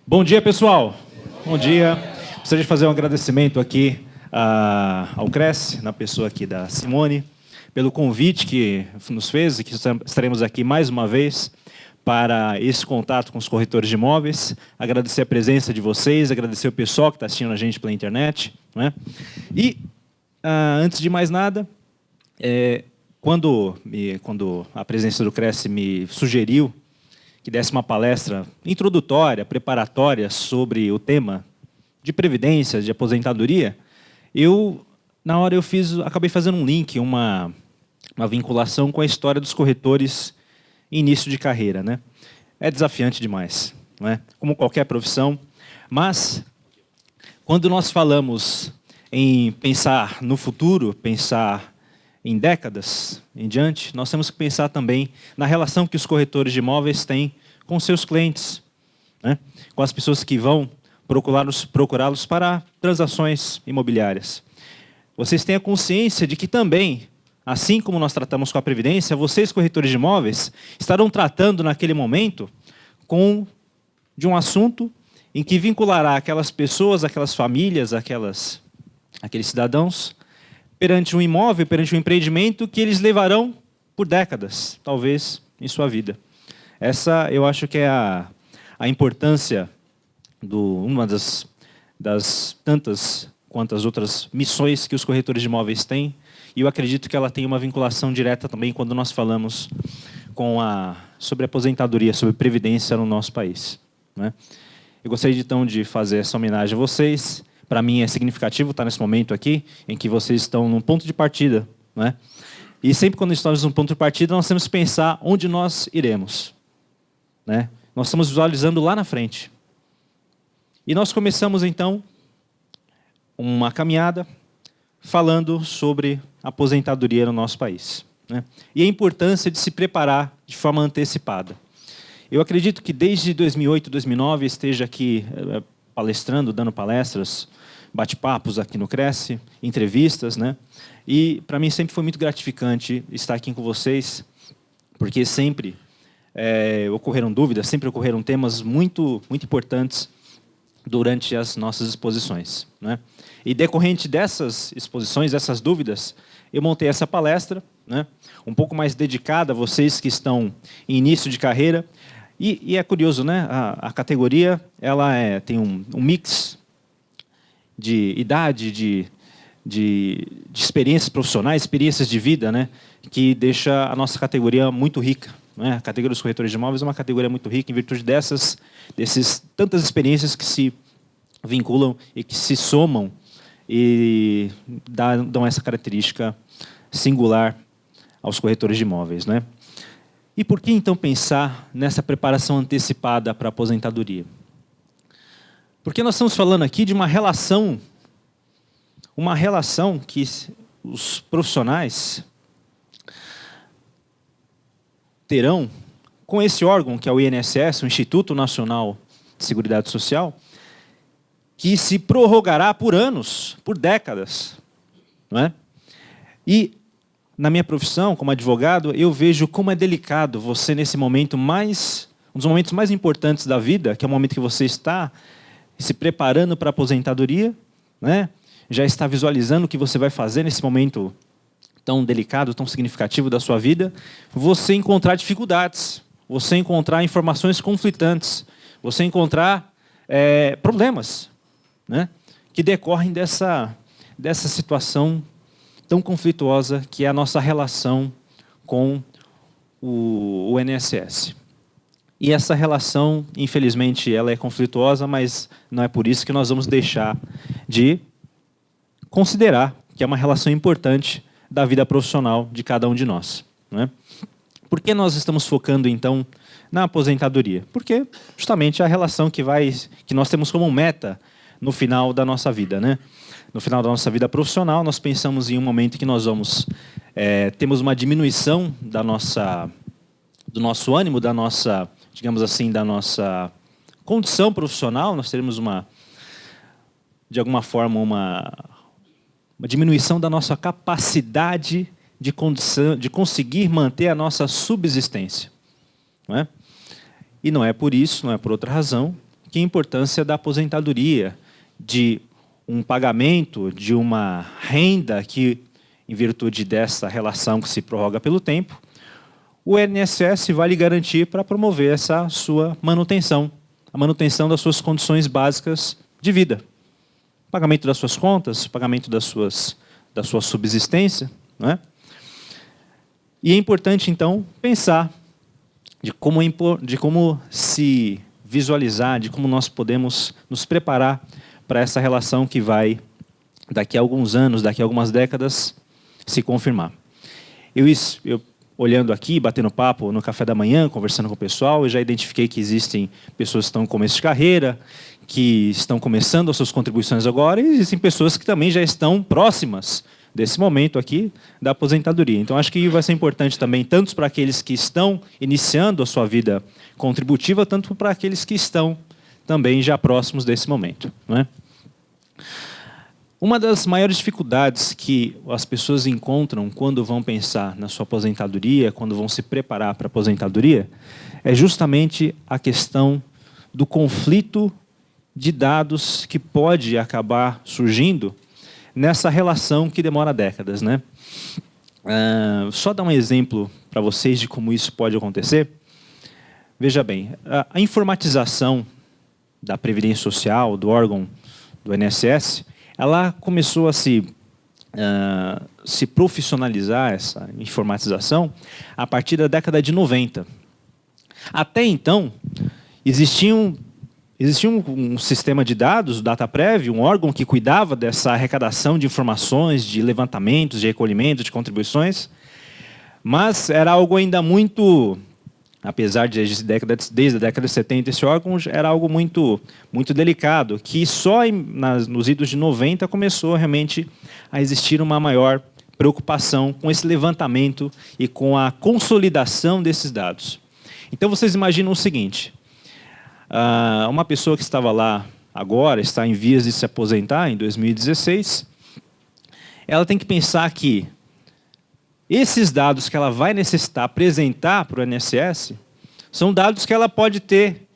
Bom dia, pessoal. Bom dia. Gostaria de fazer um agradecimento aqui ao Cresce, na pessoa aqui da Simone, pelo convite que nos fez e que estaremos aqui mais uma vez para esse contato com os corretores de imóveis. Agradecer a presença de vocês, agradecer o pessoal que está assistindo a gente pela internet, né? E, antes de mais nada, quando a presença do Cresce me sugeriu que desse uma palestra introdutória, preparatória sobre o tema de previdência, de aposentadoria, na hora acabei fazendo um link, uma vinculação com a história dos corretores em início de carreira, né? É desafiante demais, não é? Como qualquer profissão, mas quando nós falamos em pensar no futuro, pensar em décadas em diante, nós temos que pensar também na relação que os corretores de imóveis têm com seus clientes, né? Com as pessoas que vão procurá-los para transações imobiliárias. Vocês têm a consciência de que também, assim como nós tratamos com a Previdência, vocês, corretores de imóveis, estarão tratando naquele momento de um assunto em que vinculará aquelas pessoas, aquelas famílias, aqueles cidadãos, perante um imóvel, perante um empreendimento que eles levarão por décadas, talvez, em sua vida. Essa, eu acho que é a importância, uma das tantas quantas outras missões que os corretores de imóveis têm, e eu acredito que ela tem uma vinculação direta também quando nós falamos sobre aposentadoria, sobre previdência no nosso país, né? Eu gostaria, então, de fazer essa homenagem a vocês. Para mim é significativo estar nesse momento aqui, em que vocês estão num ponto de partida, né? E sempre quando estamos num ponto de partida, nós temos que pensar onde nós iremos, né? Nós estamos visualizando lá na frente. E nós começamos, então, uma caminhada falando sobre aposentadoria no nosso país, né? E a importância de se preparar de forma antecipada. Eu acredito que desde 2008, 2009, esteja aqui palestrando, dando palestras, bate-papos aqui no Cresce, entrevistas, né? E para mim sempre foi muito gratificante estar aqui com vocês, porque sempre ocorreram dúvidas, sempre ocorreram temas muito, muito importantes durante as nossas exposições, né? E decorrente dessas exposições, dessas dúvidas, eu montei essa palestra, né? Um pouco mais dedicada a vocês que estão em início de carreira. E é curioso, né? A categoria tem um mix de idade, de experiências profissionais, experiências de vida, né? Que deixa a nossa categoria muito rica, né? A categoria dos corretores de imóveis é uma categoria muito rica em virtude dessas tantas experiências que se vinculam e que se somam e dão essa característica singular aos corretores de imóveis, né? E por que, então, pensar nessa preparação antecipada para a aposentadoria? Porque nós estamos falando aqui de uma relação que os profissionais terão com esse órgão, que é o INSS, o Instituto Nacional de Seguridade Social, que se prorrogará por anos, por décadas, não é? E na minha profissão, como advogado, eu vejo como é delicado você, nesse momento um dos momentos mais importantes da vida, que é o momento que você está se preparando para a aposentadoria, né? Já está visualizando o que você vai fazer nesse momento tão delicado, tão significativo da sua vida, você encontrar dificuldades, você encontrar informações conflitantes, você encontrar problemas, né? Que decorrem dessa situação tão conflituosa que é a nossa relação com o INSS. E essa relação, infelizmente, ela é conflituosa, mas não é por isso que nós vamos deixar de considerar que é uma relação importante da vida profissional de cada um de nós, né? Por que nós estamos focando, então, na aposentadoria? Porque justamente é a relação que nós temos como meta no final da nossa vida, né? No final da nossa vida profissional, nós pensamos em um momento em que nós temos uma diminuição do nosso ânimo, digamos assim, da nossa condição profissional. Nós teremos de alguma forma, uma diminuição da nossa capacidade de conseguir manter a nossa subsistência, não é? E não é por isso, não é por outra razão, que a importância da aposentadoria, de um pagamento, de uma renda que, em virtude dessa relação que se prorroga pelo tempo, o INSS vai lhe garantir para promover essa sua manutenção, a manutenção das suas condições básicas de vida. Pagamento das suas contas, pagamento da sua subsistência, não é? E é importante, então, pensar de como se visualizar, de como nós podemos nos preparar para essa relação que vai, daqui a alguns anos, daqui a algumas décadas, se confirmar. Eu olhando aqui, batendo papo no café da manhã, conversando com o pessoal, eu já identifiquei que existem pessoas que estão em começo de carreira, que estão começando as suas contribuições agora, e existem pessoas que também já estão próximas desse momento aqui da aposentadoria. Então, acho que vai ser importante também, tanto para aqueles que estão iniciando a sua vida contributiva, tanto para aqueles que estão também já próximos desse momento, não é? Uma das maiores dificuldades que as pessoas encontram quando vão pensar na sua aposentadoria, quando vão se preparar para a aposentadoria, é justamente a questão do conflito de dados que pode acabar surgindo nessa relação que demora décadas, né? Só dar um exemplo para vocês de como isso pode acontecer. Veja bem, a informatização da Previdência Social, do órgão do INSS, ela começou a se profissionalizar, essa informatização, a partir da década de 90. Até então, existia um sistema de dados, o DataPrev, um órgão que cuidava dessa arrecadação de informações, de levantamentos, de recolhimento, de contribuições, mas era algo ainda muito, apesar de desde a década de 70 esse órgão era algo muito delicado, que só nos idos de 90 começou realmente a existir uma maior preocupação com esse levantamento e com a consolidação desses dados. Então vocês imaginam o seguinte: uma pessoa que estava lá agora, está em vias de se aposentar, em 2016, ela tem que pensar que esses dados que ela vai necessitar apresentar para o INSS são dados que ela pode ter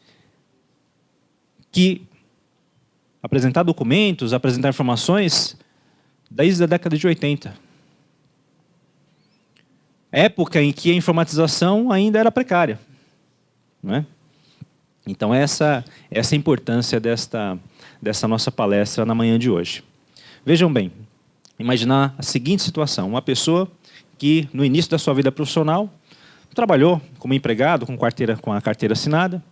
que apresentar documentos, apresentar informações desde a década de 80. Época em que a informatização ainda era precária, não é? Então, essa é a importância dessa nossa palestra na manhã de hoje. Vejam bem, imaginar a seguinte situação: uma pessoa que, no início da sua vida profissional, trabalhou como empregado, com a carteira assinada,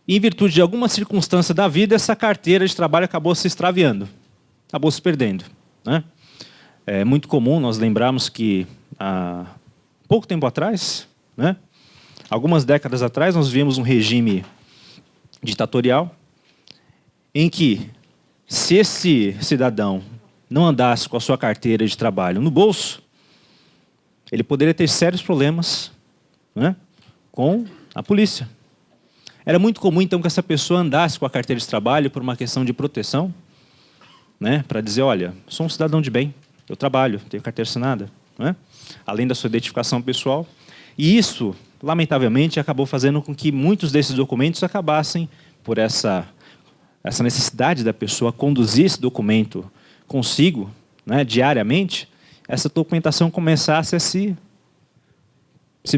e, em virtude de alguma circunstância da vida, essa carteira de trabalho acabou se extraviando, acabou se perdendo, né? É muito comum nós lembrarmos que, há pouco tempo atrás, né, algumas décadas atrás, nós vimos um regime ditatorial em que, se esse cidadão não andasse com a sua carteira de trabalho no bolso, ele poderia ter sérios problemas, né, com a polícia. Era muito comum, então, que essa pessoa andasse com a carteira de trabalho por uma questão de proteção, né, para dizer: olha, sou um cidadão de bem, eu trabalho, tenho carteira assinada, né, além da sua identificação pessoal. E isso, lamentavelmente, acabou fazendo com que muitos desses documentos acabassem, por essa necessidade da pessoa conduzir esse documento consigo, né, diariamente, essa documentação começasse a se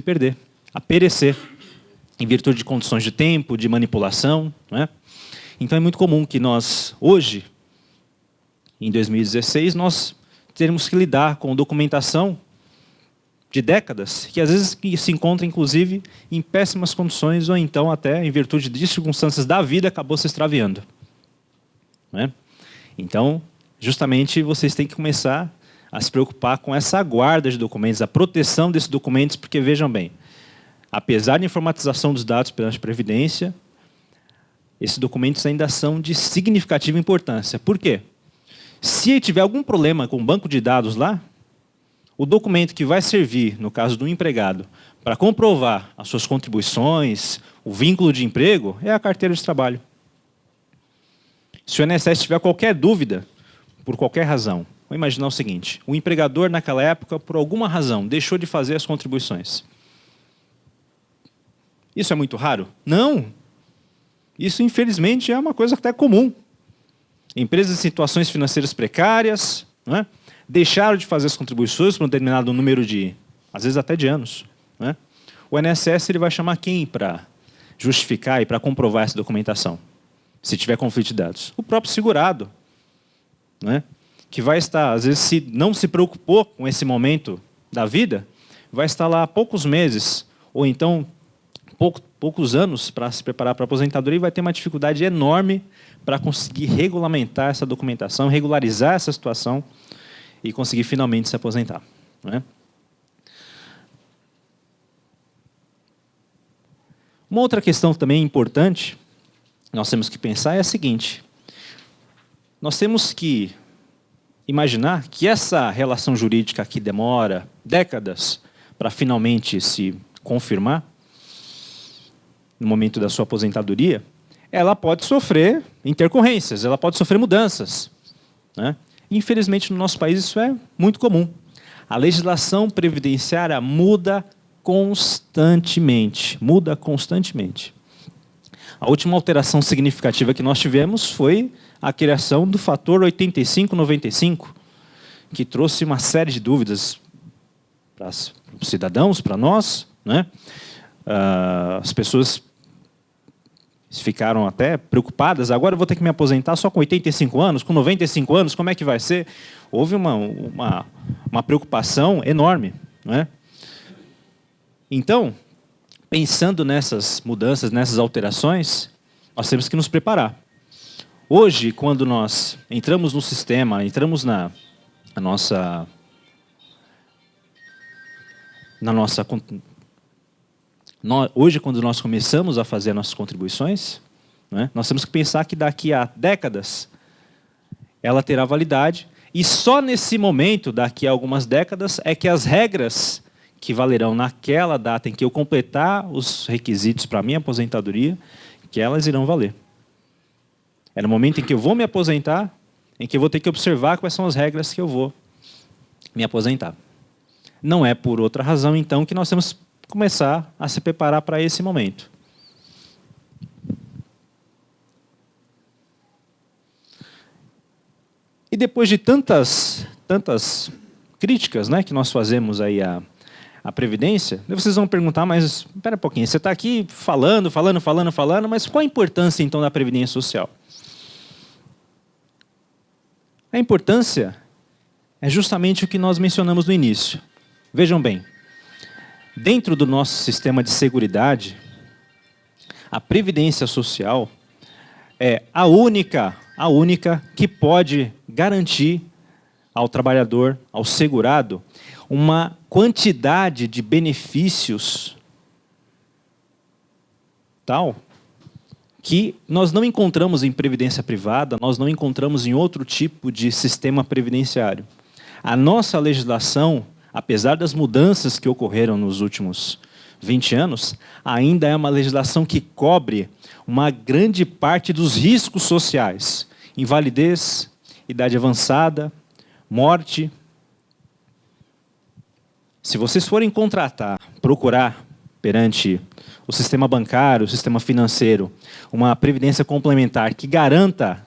perder, a perecer, em virtude de condições de tempo, de manipulação, né? Então é muito comum que nós, hoje, em 2016, nós teremos que lidar com documentação de décadas, que às vezes se encontra, inclusive, em péssimas condições, ou então até, em virtude de circunstâncias da vida, acabou se extraviando, né? Então, justamente, vocês têm que começar a se preocupar com essa guarda de documentos, a proteção desses documentos, porque, vejam bem, apesar da informatização dos dados perante a Previdência, esses documentos ainda são de significativa importância. Por quê? Se tiver algum problema com o banco de dados lá, o documento que vai servir, no caso do empregado, para comprovar as suas contribuições, o vínculo de emprego, é a carteira de trabalho. Se o INSS tiver qualquer dúvida, por qualquer razão, vamos imaginar o seguinte: o empregador, naquela época, por alguma razão, deixou de fazer as contribuições. Isso é muito raro? Não! Isso, infelizmente, é uma coisa até comum. Empresas em situações financeiras precárias, né, deixaram de fazer as contribuições por um determinado número de, às vezes até de anos. Né? O INSS ele vai chamar quem para justificar e para comprovar essa documentação, se tiver conflito de dados? O próprio segurado, né, que vai estar, às vezes, se não se preocupou com esse momento da vida, vai estar lá há poucos meses, ou então poucos anos para se preparar para a aposentadoria e vai ter uma dificuldade enorme para conseguir regulamentar essa documentação, regularizar essa situação e conseguir finalmente se aposentar. Né? Uma outra questão também importante que nós temos que pensar é a seguinte: nós temos que imaginar que essa relação jurídica que demora décadas para finalmente se confirmar, no momento da sua aposentadoria, ela pode sofrer intercorrências, ela pode sofrer mudanças. Né? Infelizmente, no nosso país, isso é muito comum. A legislação previdenciária muda constantemente. Muda constantemente. A última alteração significativa que nós tivemos foi a criação do fator 85/95, que trouxe uma série de dúvidas para os cidadãos, para nós. Né? As pessoas ficaram até preocupadas. Agora eu vou ter que me aposentar só com 85 anos, com 95 anos, como é que vai ser? Houve uma preocupação enorme. Né? Então, pensando nessas mudanças, nessas alterações, nós temos que nos preparar. Hoje, quando nós entramos no sistema, entramos hoje, quando nós começamos a fazer as nossas contribuições, né, nós temos que pensar que daqui a décadas ela terá validade, e só nesse momento, daqui a algumas décadas, é que as regras que valerão naquela data em que eu completar os requisitos para a minha aposentadoria, que elas irão valer. É no momento em que eu vou me aposentar, em que eu vou ter que observar quais são as regras que eu vou me aposentar. Não é por outra razão, então, que nós temos que começar a se preparar para esse momento. E depois de tantas críticas, né, que nós fazemos aí à Previdência, vocês vão perguntar, mas espera um pouquinho, você está aqui falando, mas qual a importância, então, da Previdência Social? A importância é justamente o que nós mencionamos no início. Vejam bem, dentro do nosso sistema de seguridade, a Previdência Social é a única que pode garantir ao trabalhador, ao segurado, uma quantidade de benefícios tal que nós não encontramos em previdência privada, nós não encontramos em outro tipo de sistema previdenciário. A nossa legislação, apesar das mudanças que ocorreram nos últimos 20 anos, ainda é uma legislação que cobre uma grande parte dos riscos sociais. Invalidez, idade avançada, morte. Se vocês forem procurar perante o sistema bancário, o sistema financeiro, uma previdência complementar que garanta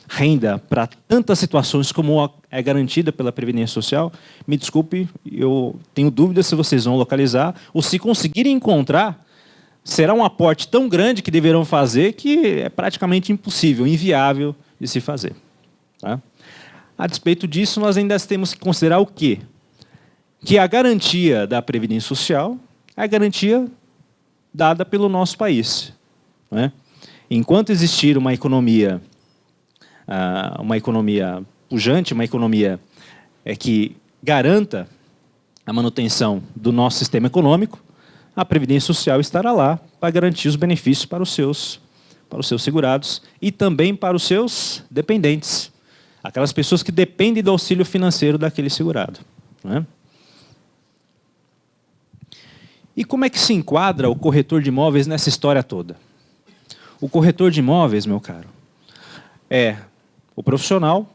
renda para tantas situações como é garantida pela Previdência Social, me desculpe, eu tenho dúvidas se vocês vão localizar, ou se conseguirem encontrar, será um aporte tão grande que deverão fazer que é praticamente impossível, inviável de se fazer. Tá? A despeito disso, nós ainda temos que considerar o quê? Que a garantia da Previdência Social é a garantia dada pelo nosso país. Né? Enquanto existir uma economia pujante, uma economia que garanta a manutenção do nosso sistema econômico, a Previdência Social estará lá para garantir os benefícios para os seus segurados e também para os seus dependentes, aquelas pessoas que dependem do auxílio financeiro daquele segurado. Né? E como é que se enquadra o corretor de imóveis nessa história toda? O corretor de imóveis, meu caro, é o profissional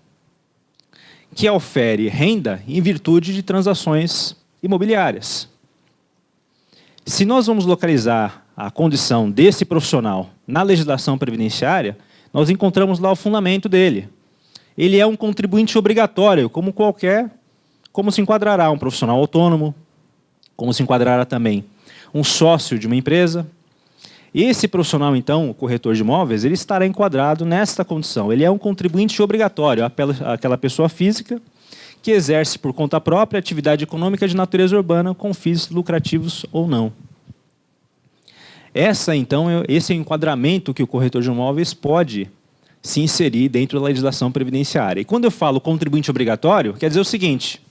que ofere renda em virtude de transações imobiliárias. Se nós vamos localizar a condição desse profissional na legislação previdenciária, nós encontramos lá o fundamento dele. Ele é um contribuinte obrigatório, como se enquadrará um profissional autônomo, como se enquadrará também um sócio de uma empresa. Esse profissional, então, o corretor de imóveis, ele estará enquadrado nesta condição. Ele é um contribuinte obrigatório, aquela pessoa física que exerce por conta própria atividade econômica de natureza urbana com fins lucrativos ou não. Esse é o enquadramento que o corretor de imóveis pode se inserir dentro da legislação previdenciária. E quando eu falo contribuinte obrigatório, quer dizer o seguinte: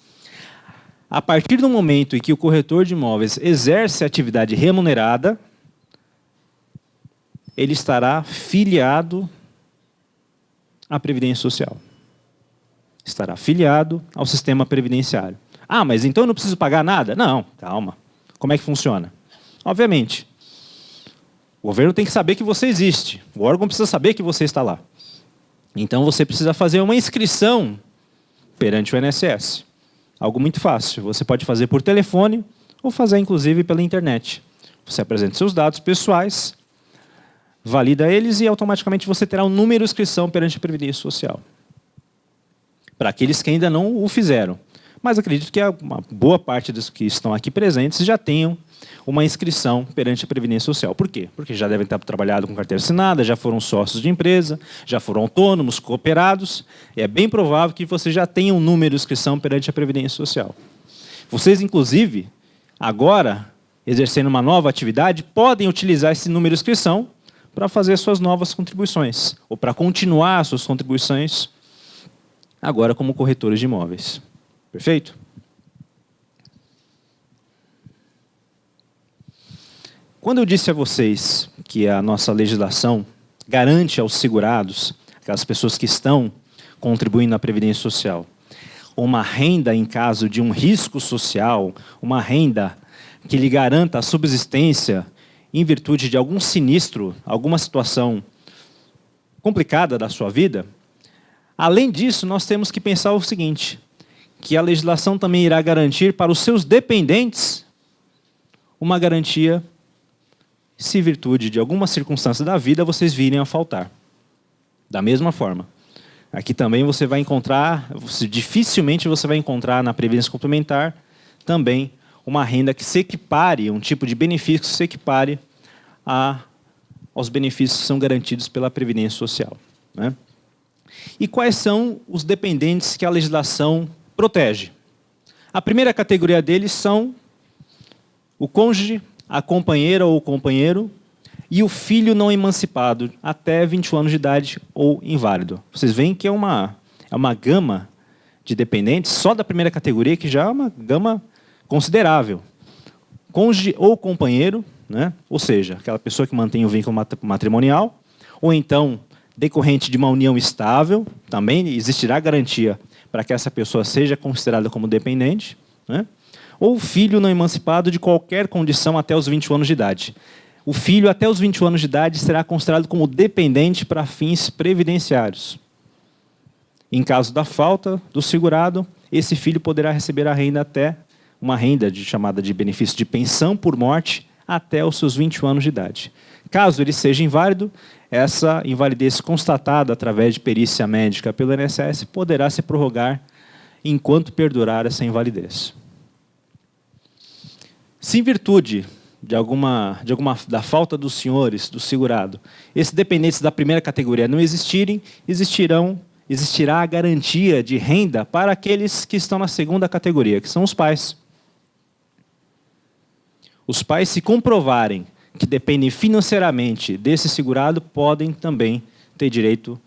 a partir do momento em que o corretor de imóveis exerce atividade remunerada, ele estará filiado à Previdência Social. Estará filiado ao sistema previdenciário. Ah, mas então eu não preciso pagar nada? Não, calma. Como é que funciona? Obviamente, o governo tem que saber que você existe. O órgão precisa saber que você está lá. Então você precisa fazer uma inscrição perante o INSS. Algo muito fácil. Você pode fazer por telefone ou fazer, inclusive, pela internet. Você apresenta seus dados pessoais, valida eles e automaticamente você terá um número de inscrição perante a Previdência Social. Para aqueles que ainda não o fizeram. Mas acredito que uma boa parte dos que estão aqui presentes já tenham uma inscrição perante a Previdência Social. Por quê? Porque já devem estar trabalhando com carteira assinada, já foram sócios de empresa, já foram autônomos, cooperados. E é bem provável que você já tenha um número de inscrição perante a Previdência Social. Vocês, inclusive, agora, exercendo uma nova atividade, podem utilizar esse número de inscrição para fazer suas novas contribuições, ou para continuar suas contribuições, agora como corretores de imóveis. Perfeito? Quando eu disse a vocês que a nossa legislação garante aos segurados, aquelas pessoas que estão contribuindo na Previdência Social, uma renda em caso de um risco social, uma renda que lhe garanta a subsistência em virtude de algum sinistro, alguma situação complicada da sua vida, além disso, nós temos que pensar o seguinte, que a legislação também irá garantir para os seus dependentes uma garantia se em virtude de alguma circunstância da vida vocês virem a faltar. Da mesma forma. Aqui também você vai encontrar, dificilmente você vai encontrar na Previdência Complementar também uma renda que se equipare, um tipo de benefício que se equipare aos benefícios que são garantidos pela Previdência Social. Né? E quais são os dependentes que a legislação protege? A primeira categoria deles são o cônjuge, a companheira ou o companheiro e o filho não emancipado até 21 anos de idade ou inválido. Vocês veem que é uma gama de dependentes, só da primeira categoria, que já é uma gama considerável. Cônjuge ou companheiro, né? Ou seja, aquela pessoa que mantém o vínculo matrimonial, ou então decorrente de uma união estável, também existirá garantia para que essa pessoa seja considerada como dependente, né? Ou filho não emancipado de qualquer condição até os 21 anos de idade. O filho até os 21 anos de idade será considerado como dependente para fins previdenciários. Em caso da falta do segurado, esse filho poderá receber a renda até uma renda chamada de benefício de pensão por morte até os seus 21 anos de idade. Caso ele seja inválido, essa invalidez constatada através de perícia médica pelo INSS poderá se prorrogar enquanto perdurar essa invalidez. Se em virtude da falta dos senhores, do segurado, esses dependentes da primeira categoria não existirem, existirá a garantia de renda para aqueles que estão na segunda categoria, que são os pais. Os pais, se comprovarem que dependem financeiramente desse segurado, podem também ter direito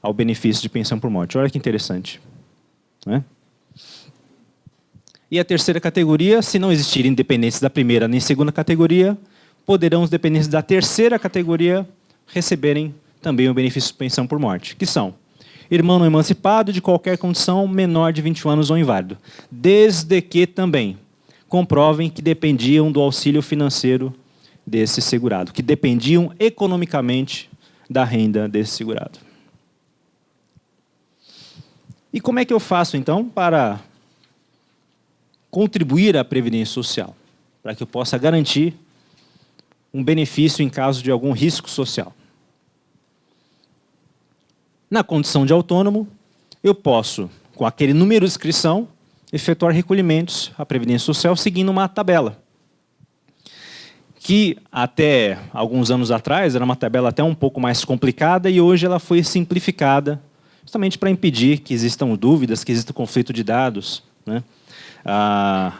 ao benefício de pensão por morte. Olha que interessante. Né? E a terceira categoria, se não existirem dependentes da primeira nem segunda categoria, poderão os dependentes da terceira categoria receberem também o benefício de pensão por morte, que são irmão não emancipado de qualquer condição menor de 21 anos ou inválido, desde que também comprovem que dependiam do auxílio financeiro desse segurado, que dependiam economicamente da renda desse segurado. E como é que eu faço, então, para contribuir à Previdência Social? Para que eu possa garantir um benefício em caso de algum risco social. Na condição de autônomo, eu posso, com aquele número de inscrição, efetuar recolhimentos à Previdência Social seguindo uma tabela, que até alguns anos atrás era uma tabela até um pouco mais complicada e hoje ela foi simplificada, justamente para impedir que existam dúvidas, que exista conflito de dados, né?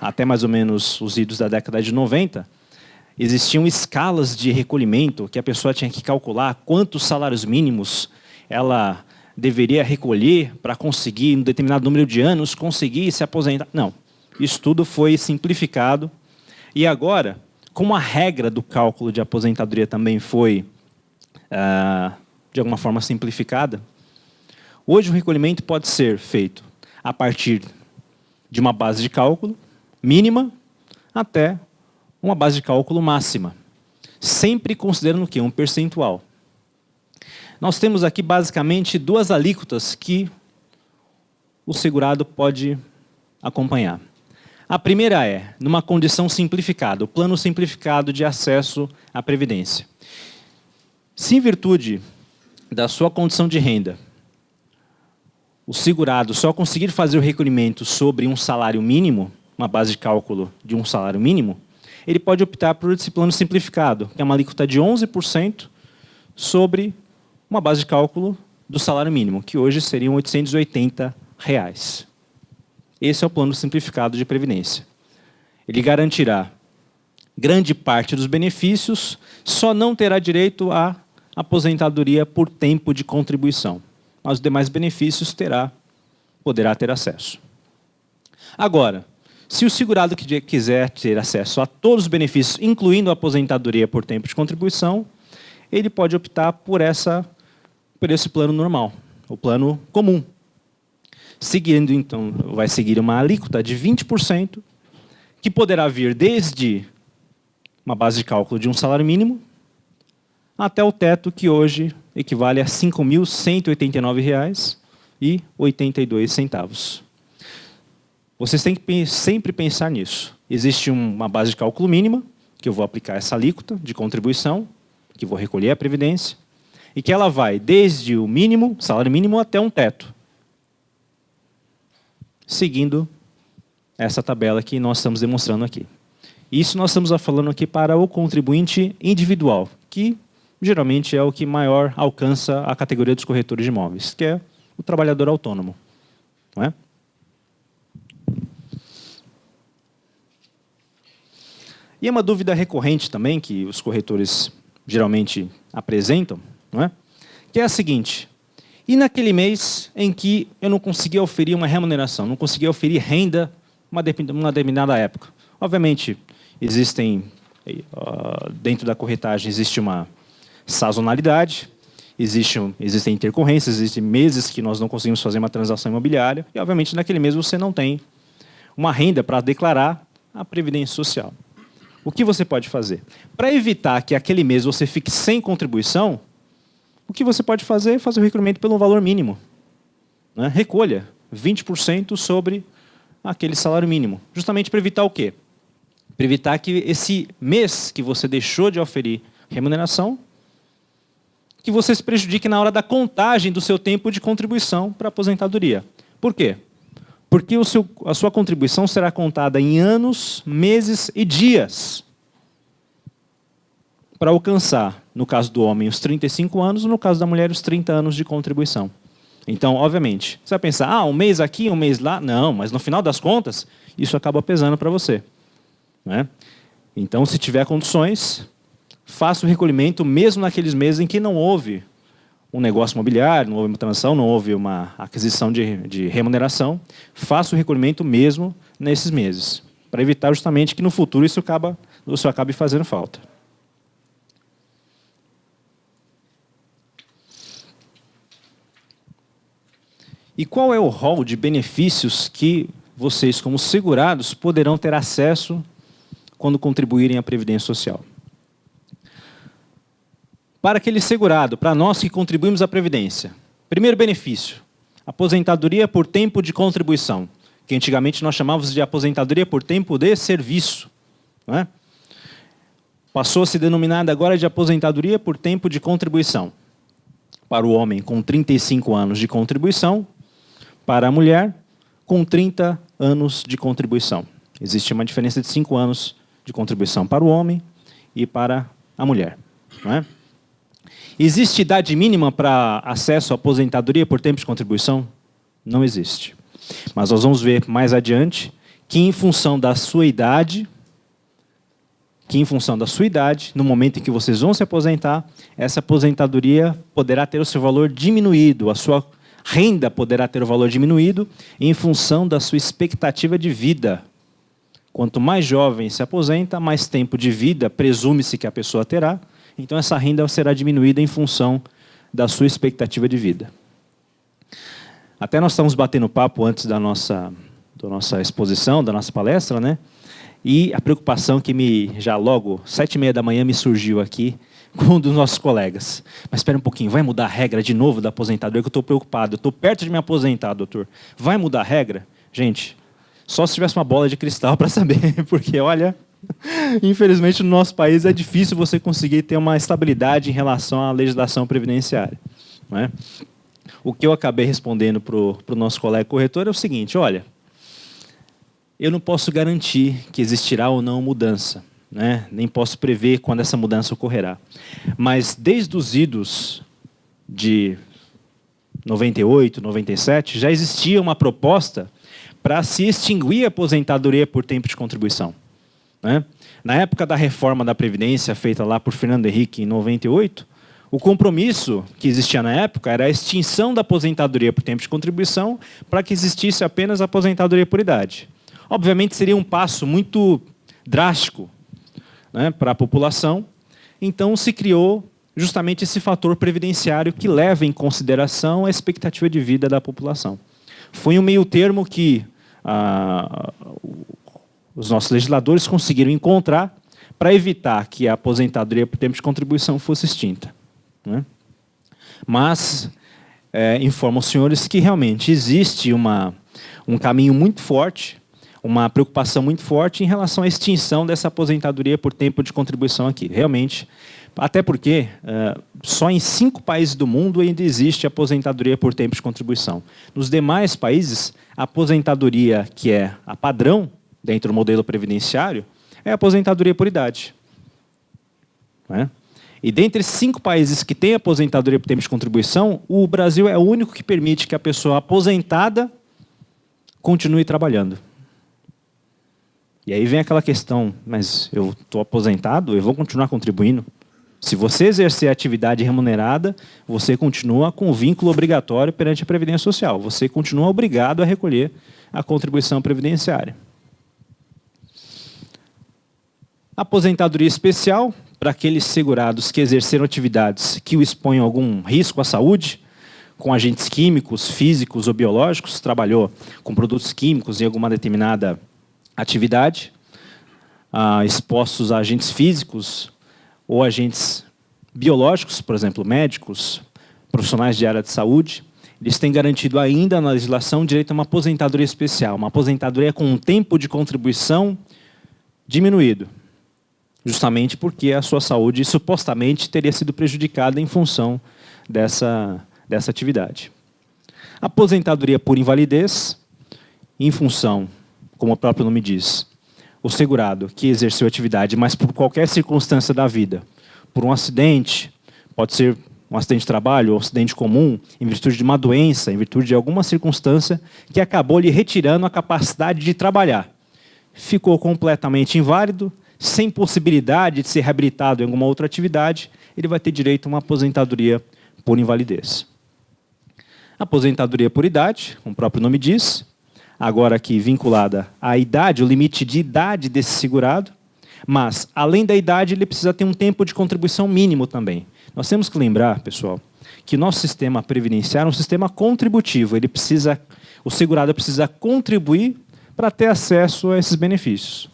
Até mais ou menos os idos da década de 90, existiam escalas de recolhimento que a pessoa tinha que calcular quantos salários mínimos ela deveria recolher para conseguir, em um determinado número de anos, conseguir se aposentar. Não, isso tudo foi simplificado. E agora, como a regra do cálculo de aposentadoria também foi, de alguma forma, simplificada, hoje o recolhimento pode ser feito a partir de uma base de cálculo mínima até uma base de cálculo máxima, sempre considerando o quê? Um percentual. Nós temos aqui basicamente duas alíquotas que o segurado pode acompanhar. A primeira é, numa condição simplificada, o plano simplificado de acesso à Previdência. Se em virtude da sua condição de renda, o segurado só conseguir fazer o recolhimento sobre um salário mínimo, uma base de cálculo de um salário mínimo, ele pode optar por esse plano simplificado, que é uma alíquota de 11% sobre uma base de cálculo do salário mínimo, que hoje seriam R$ 880. Esse é o plano simplificado de previdência. Ele garantirá grande parte dos benefícios, só não terá direito à aposentadoria por tempo de contribuição. Mas os demais benefícios poderá ter acesso. Agora, se o segurado quiser ter acesso a todos os benefícios, incluindo a aposentadoria por tempo de contribuição, ele pode optar por esse plano normal, o plano comum. Seguindo, então, vai seguir uma alíquota de 20%, que poderá vir desde uma base de cálculo de um salário mínimo, até o teto, que hoje equivale a R$ 5.189,82. Vocês têm que sempre pensar nisso. Existe uma base de cálculo mínima, que eu vou aplicar essa alíquota de contribuição, que vou recolher a Previdência, e que ela vai desde o mínimo, salário mínimo, até um teto. Seguindo essa tabela que nós estamos demonstrando aqui. Isso nós estamos falando aqui para o contribuinte individual, que geralmente é o que maior alcança a categoria dos corretores de imóveis, que é o trabalhador autônomo. Não é? E é uma dúvida recorrente também, que os corretores geralmente apresentam, não é? Que é a seguinte: e naquele mês em que eu não conseguia oferir uma remuneração, não conseguia oferir renda uma determinada época? Obviamente, dentro da corretagem existe uma sazonalidade, existem intercorrências, existem meses que nós não conseguimos fazer uma transação imobiliária, e obviamente naquele mês você não tem uma renda para declarar a Previdência Social. O que você pode fazer? Para evitar que aquele mês você fique sem contribuição, o que você pode fazer é fazer o recolhimento pelo valor mínimo. Né? Recolha 20% sobre aquele salário mínimo. Justamente para evitar o quê? Para evitar que esse mês que você deixou de oferir remuneração, que você se prejudique na hora da contagem do seu tempo de contribuição para a aposentadoria. Por quê? Porque a sua contribuição será contada em anos, meses e dias, para alcançar, no caso do homem, os 35 anos, ou no caso da mulher, os 30 anos de contribuição. Então, obviamente, você vai pensar, um mês aqui, um mês lá. Não, mas no final das contas, isso acaba pesando para você. Né? Então, se tiver condições, faça o recolhimento mesmo naqueles meses em que não houve um negócio imobiliário, não houve uma transação, não houve uma aquisição de remuneração. Faça o recolhimento mesmo nesses meses, para evitar justamente que no futuro isso acabe fazendo falta. E qual é o rol de benefícios que vocês, como segurados, poderão ter acesso quando contribuírem à Previdência Social? Para aquele segurado, para nós que contribuímos à Previdência, primeiro benefício, aposentadoria por tempo de contribuição, que antigamente nós chamávamos de aposentadoria por tempo de serviço. Não é? passou a ser denominada agora de aposentadoria por tempo de contribuição. Para o homem, com 35 anos de contribuição, para a mulher, com 30 anos de contribuição. Existe uma diferença de 5 anos de contribuição para o homem e para a mulher. Não é? Existe idade mínima para acesso à aposentadoria por tempo de contribuição? Não existe. Mas nós vamos ver mais adiante que, em função da sua idade, no momento em que vocês vão se aposentar, essa aposentadoria poderá ter o seu valor diminuído, a sua renda poderá ter o valor diminuído em função da sua expectativa de vida. Quanto mais jovem se aposenta, mais tempo de vida presume-se que a pessoa terá, então essa renda será diminuída em função da sua expectativa de vida. Até nós estamos batendo papo antes da nossa exposição, da nossa palestra, né? E a preocupação que já logo, 7h30 da manhã, me surgiu aqui com um dos nossos colegas. Mas espera um pouquinho, vai mudar a regra de novo da aposentadoria? Que eu estou preocupado, eu estou perto de me aposentar, doutor. Vai mudar a regra? Gente, só se tivesse uma bola de cristal para saber, porque olha, infelizmente no nosso país é difícil você conseguir ter uma estabilidade em relação à legislação previdenciária. Não é? O que eu acabei respondendo para o nosso colega corretor é o seguinte, olha, eu não posso garantir que existirá ou não mudança, né? Nem posso prever quando essa mudança ocorrerá. Mas desde os idos de 98, 97, já existia uma proposta para se extinguir a aposentadoria por tempo de contribuição. Né? Na época da reforma da Previdência, feita lá por Fernando Henrique em 98, o compromisso que existia na época era a extinção da aposentadoria por tempo de contribuição para que existisse apenas a aposentadoria por idade. Obviamente seria um passo muito drástico, né, para a população, então se criou justamente esse fator previdenciário que leva em consideração a expectativa de vida da população. Foi um meio termo que os nossos legisladores conseguiram encontrar para evitar que a aposentadoria por tempo de contribuição fosse extinta. Né? Mas informo aos senhores que realmente existe um caminho muito forte, uma preocupação muito forte em relação à extinção dessa aposentadoria por tempo de contribuição aqui. Realmente, até porque só em 5 países do mundo ainda existe aposentadoria por tempo de contribuição. Nos demais países, a aposentadoria que é a padrão dentro do modelo previdenciário é a aposentadoria por idade. Não é? E dentre 5 países que têm aposentadoria por tempo de contribuição, o Brasil é o único que permite que a pessoa aposentada continue trabalhando. E aí vem aquela questão, mas eu estou aposentado, eu vou continuar contribuindo. Se você exercer atividade remunerada, você continua com o vínculo obrigatório perante a Previdência Social. Você continua obrigado a recolher a contribuição previdenciária. Aposentadoria especial para aqueles segurados que exerceram atividades que o exponham a algum risco à saúde, com agentes químicos, físicos ou biológicos, trabalhou com produtos químicos em alguma determinada atividade, expostos a agentes físicos ou agentes biológicos, por exemplo, médicos, profissionais de área de saúde, eles têm garantido ainda na legislação o direito a uma aposentadoria especial, uma aposentadoria com um tempo de contribuição diminuído, justamente porque a sua saúde supostamente teria sido prejudicada em função dessa atividade. Aposentadoria por invalidez, em função, como o próprio nome diz, o segurado que exerceu atividade, mas por qualquer circunstância da vida, por um acidente, pode ser um acidente de trabalho ou um acidente comum, em virtude de uma doença, em virtude de alguma circunstância que acabou lhe retirando a capacidade de trabalhar. Ficou completamente inválido, sem possibilidade de ser reabilitado em alguma outra atividade, ele vai ter direito a uma aposentadoria por invalidez. Aposentadoria por idade, como o próprio nome diz, agora aqui vinculada à idade, o limite de idade desse segurado, mas, além da idade, ele precisa ter um tempo de contribuição mínimo também. Nós temos que lembrar, pessoal, que nosso sistema previdenciário é um sistema contributivo. O segurado precisa contribuir para ter acesso a esses benefícios.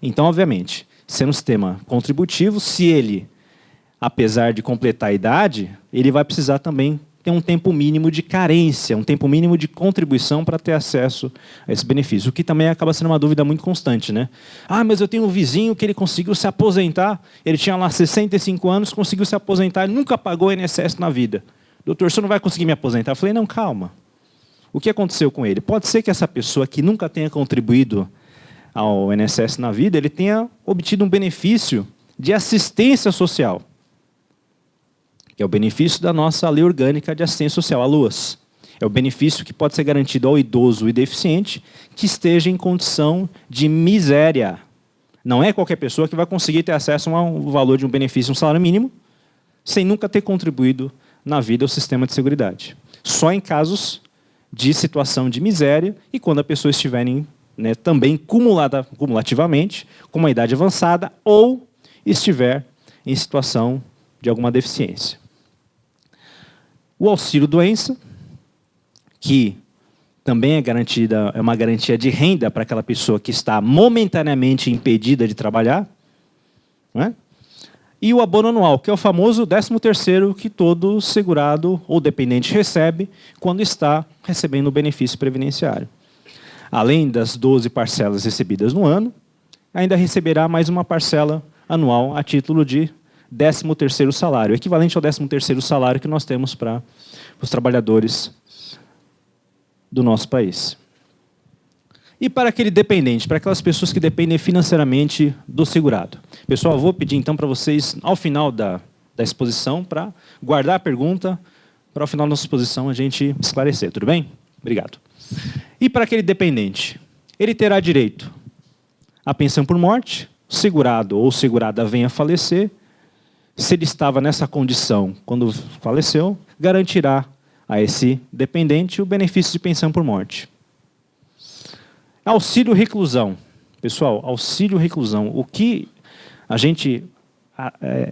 Então, obviamente, sendo um sistema contributivo, se ele, apesar de completar a idade, ele vai precisar também ter um tempo mínimo de carência, um tempo mínimo de contribuição para ter acesso a esse benefício, o que também acaba sendo uma dúvida muito constante, né? Ah, mas eu tenho um vizinho que ele conseguiu se aposentar, ele tinha lá 65 anos, conseguiu se aposentar e nunca pagou INSS na vida. Doutor, você não vai conseguir me aposentar? Eu falei, não, calma. O que aconteceu com ele? Pode ser que essa pessoa que nunca tenha contribuído ao INSS na vida, ele tenha obtido um benefício de assistência social, que é o benefício da nossa lei orgânica de assistência social, a LOAS. É o benefício que pode ser garantido ao idoso e deficiente que esteja em condição de miséria. Não é qualquer pessoa que vai conseguir ter acesso ao valor de um benefício, um salário mínimo, sem nunca ter contribuído na vida ao sistema de seguridade. Só em casos de situação de miséria e quando a pessoa estiver também cumulativamente com uma idade avançada ou estiver em situação de alguma deficiência. O auxílio-doença, que também é uma garantia de renda para aquela pessoa que está momentaneamente impedida de trabalhar, não é? E o abono anual, que é o famoso 13º que todo segurado ou dependente recebe quando está recebendo o benefício previdenciário. Além das 12 parcelas recebidas no ano, ainda receberá mais uma parcela anual a título de 13º salário, equivalente ao 13º salário que nós temos para os trabalhadores do nosso país. E para aquele dependente, para aquelas pessoas que dependem financeiramente do segurado. Pessoal, eu vou pedir então para vocês, ao final da exposição, para guardar a pergunta, para ao final da nossa exposição a gente esclarecer, tudo bem? Obrigado. E para aquele dependente, ele terá direito à pensão por morte, segurado ou segurada venha a falecer, se ele estava nessa condição quando faleceu, garantirá a esse dependente o benefício de pensão por morte. Auxílio reclusão. Pessoal, auxílio reclusão. O que a gente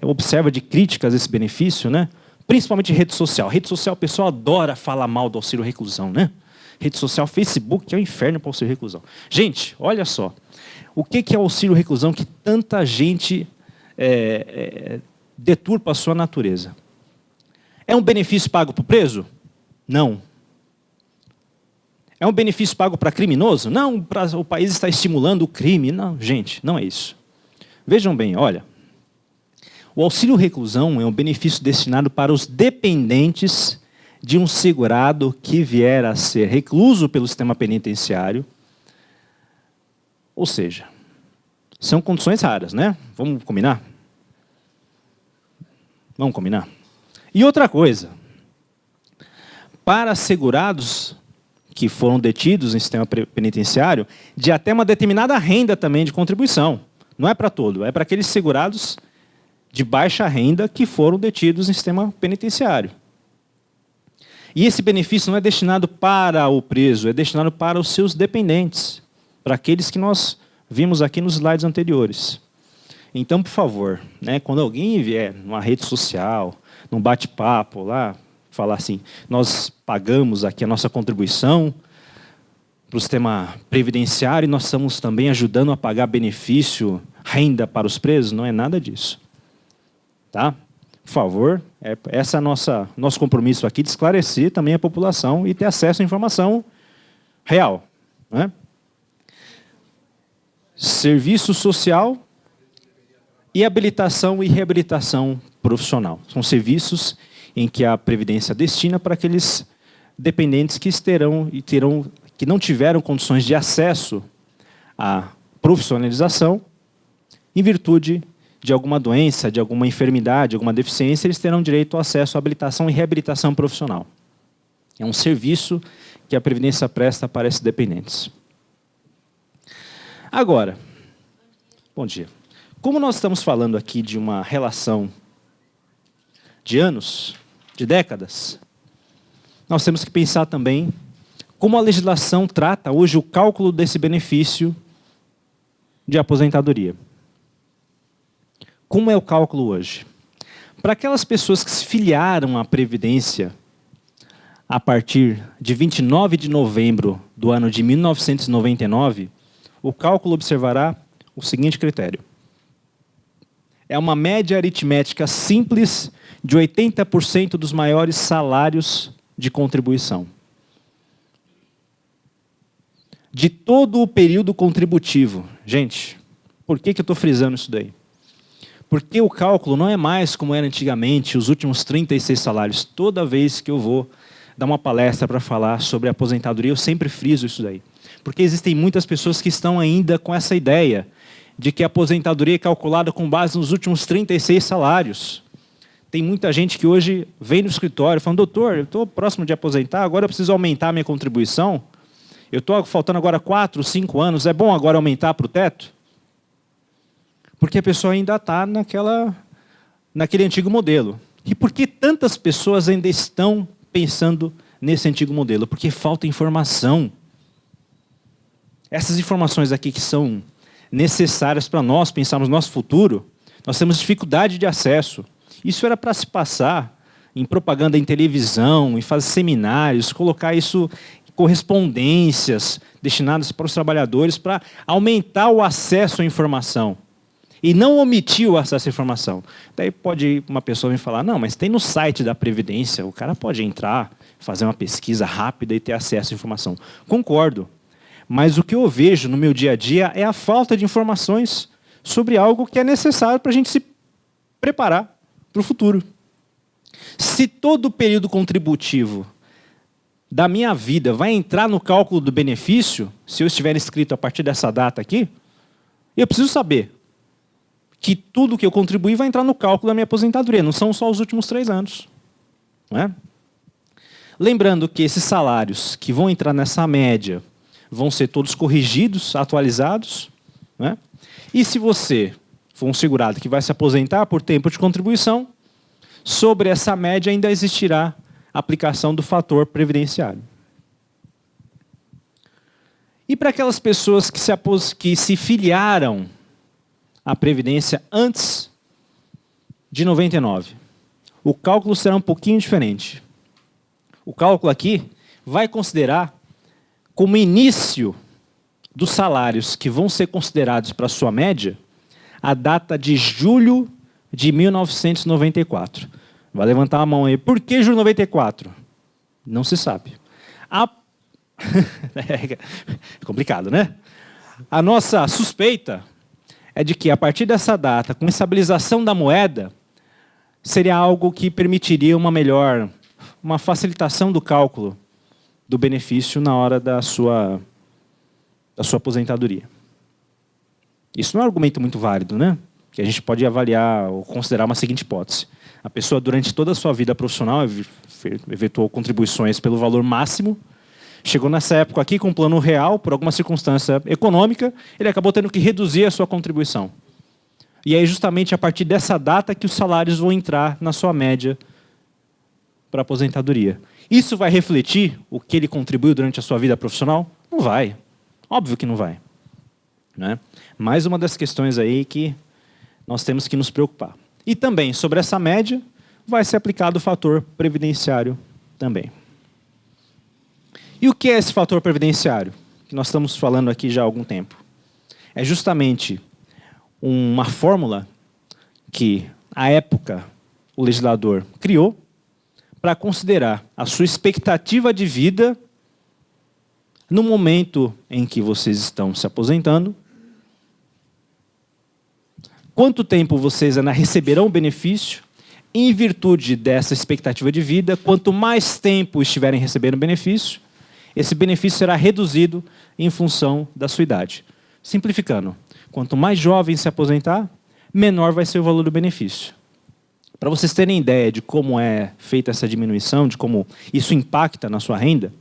observa de críticas a esse benefício, né? Principalmente rede social. Rede social, o pessoal adora falar mal do auxílio reclusão, né? Rede social, Facebook, que é o inferno para o auxílio reclusão. Gente, olha só. O que é o auxílio reclusão que tanta gente deturpa a sua natureza? É um benefício pago para o preso? Não. É um benefício pago para criminoso? Não, o país está estimulando o crime. Não, gente, não é isso. Vejam bem, olha. O auxílio reclusão é um benefício destinado para os dependentes de um segurado que vier a ser recluso pelo sistema penitenciário. Ou seja, são condições raras, né? Vamos combinar? Vamos combinar? E outra coisa, para segurados que foram detidos em sistema penitenciário, de até uma determinada renda também de contribuição. Não é para todo, é para aqueles segurados de baixa renda que foram detidos em sistema penitenciário. E esse benefício não é destinado para o preso, é destinado para os seus dependentes, para aqueles que nós vimos aqui nos slides anteriores. Então, por favor, né, quando alguém vier numa rede social, num bate-papo lá, falar assim, nós pagamos aqui a nossa contribuição para o sistema previdenciário e nós estamos também ajudando a pagar benefício, renda para os presos, não é nada disso. Tá? Por favor, esse é nosso compromisso aqui de esclarecer também a população e ter acesso à informação real. Né? Serviço social e habilitação e reabilitação profissional. São serviços em que a Previdência destina para aqueles dependentes que que não tiveram condições de acesso à profissionalização, em virtude de alguma doença, de alguma enfermidade, alguma deficiência, eles terão direito ao acesso à habilitação e reabilitação profissional. É um serviço que a Previdência presta para esses dependentes. Agora, bom dia. Como nós estamos falando aqui de uma relação de anos, de décadas, nós temos que pensar também como a legislação trata hoje o cálculo desse benefício de aposentadoria. Como é o cálculo hoje? Para aquelas pessoas que se filiaram à Previdência a partir de 29 de novembro do ano de 1999, o cálculo observará o seguinte critério. é uma média aritmética simples de 80% dos maiores salários de contribuição. De todo o período contributivo. Gente, por que eu estou frisando isso daí? Porque o cálculo não é mais como era antigamente, os últimos 36 salários. Toda vez que eu vou dar uma palestra para falar sobre aposentadoria, eu sempre friso isso daí. Porque existem muitas pessoas que estão ainda com essa ideia de que a aposentadoria é calculada com base nos últimos 36 salários. Tem muita gente que hoje vem no escritório falando, doutor, eu estou próximo de aposentar, agora eu preciso aumentar a minha contribuição. Eu estou faltando agora 4, 5 anos, é bom agora aumentar para o teto? Porque a pessoa ainda está naquele antigo modelo. E por que tantas pessoas ainda estão pensando nesse antigo modelo? Porque falta informação. Essas informações aqui que são necessárias para nós pensarmos no nosso futuro, nós temos dificuldade de acesso. Isso era para se passar em propaganda em televisão, em fazer seminários, colocar isso em correspondências destinadas para os trabalhadores, para aumentar o acesso à informação. E não omitir o acesso à informação. Daí pode uma pessoa me falar, não, mas tem no site da Previdência, o cara pode entrar, fazer uma pesquisa rápida e ter acesso à informação. Concordo. Mas o que eu vejo no meu dia a dia é a falta de informações sobre algo que é necessário para a gente se preparar para o futuro. Se todo o período contributivo da minha vida vai entrar no cálculo do benefício, se eu estiver inscrito a partir dessa data aqui, eu preciso saber que tudo que eu contribuí vai entrar no cálculo da minha aposentadoria, não são só os últimos 3 anos. Não é? Lembrando que esses salários que vão entrar nessa média vão ser todos corrigidos, atualizados. Né? E se você for um segurado que vai se aposentar por tempo de contribuição, sobre essa média ainda existirá a aplicação do fator previdenciário. E para aquelas pessoas que se filiaram à Previdência antes de 99, o cálculo será um pouquinho diferente. O cálculo aqui vai considerar como início dos salários que vão ser considerados para a sua média a data de julho de 1994. Vai levantar a mão aí. Por que julho de 94? Não se sabe. É complicado, né? A nossa suspeita é de que, a partir dessa data, com a estabilização da moeda, seria algo que permitiria uma facilitação do cálculo do benefício na hora da sua aposentadoria. Isso não é um argumento muito válido, né? Que a gente pode avaliar ou considerar uma seguinte hipótese. A pessoa, durante toda a sua vida profissional, efetuou contribuições pelo valor máximo, chegou nessa época aqui com um plano real, por alguma circunstância econômica, ele acabou tendo que reduzir a sua contribuição. E aí, justamente a partir dessa data que os salários vão entrar na sua média para a aposentadoria. Isso vai refletir o que ele contribuiu durante a sua vida profissional? Não vai. Óbvio que não vai. Né? Mais uma das questões aí que nós temos que nos preocupar. E também, sobre essa média, vai ser aplicado o fator previdenciário também. E o que é esse fator previdenciário? Que nós estamos falando aqui já há algum tempo. É justamente uma fórmula que, à época, o legislador criou para considerar a sua expectativa de vida no momento em que vocês estão se aposentando, quanto tempo vocês ainda receberão o benefício, em virtude dessa expectativa de vida, quanto mais tempo estiverem recebendo o benefício, esse benefício será reduzido em função da sua idade. Simplificando, quanto mais jovem se aposentar, menor vai ser o valor do benefício. Para vocês terem ideia de como é feita essa diminuição, de como isso impacta na sua renda,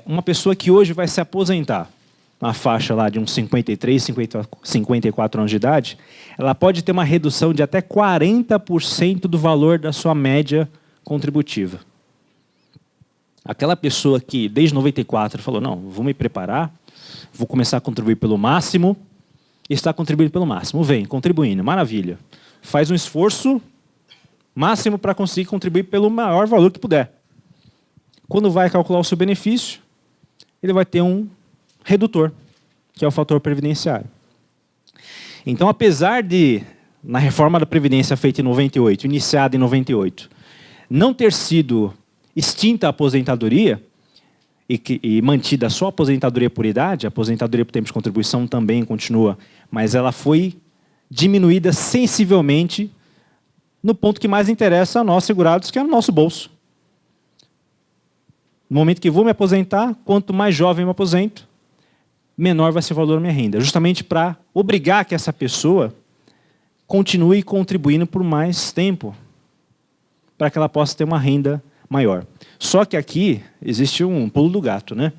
uma pessoa que hoje vai se aposentar na faixa lá de uns 53, 54 anos de idade, ela pode ter uma redução de até 40% do valor da sua média contributiva. Aquela pessoa que, desde 94, falou, não, vou me preparar, vou começar a contribuir pelo máximo, e está contribuindo pelo máximo. Vem, contribuindo, maravilha. Faz um esforço máximo para conseguir contribuir pelo maior valor que puder. Quando vai calcular o seu benefício, ele vai ter um redutor, que é o fator previdenciário. Então, apesar de na reforma da Previdência feita em 98, iniciada em 98, não ter sido extinta a aposentadoria e mantida só a aposentadoria por idade, a aposentadoria por tempo de contribuição também continua, mas ela foi diminuída sensivelmente no ponto que mais interessa a nós segurados, que é o nosso bolso. No momento que vou me aposentar, quanto mais jovem eu me aposento, menor vai ser o valor da minha renda. Justamente para obrigar que essa pessoa continue contribuindo por mais tempo, para que ela possa ter uma renda maior. Só que aqui existe um pulo do gato, né?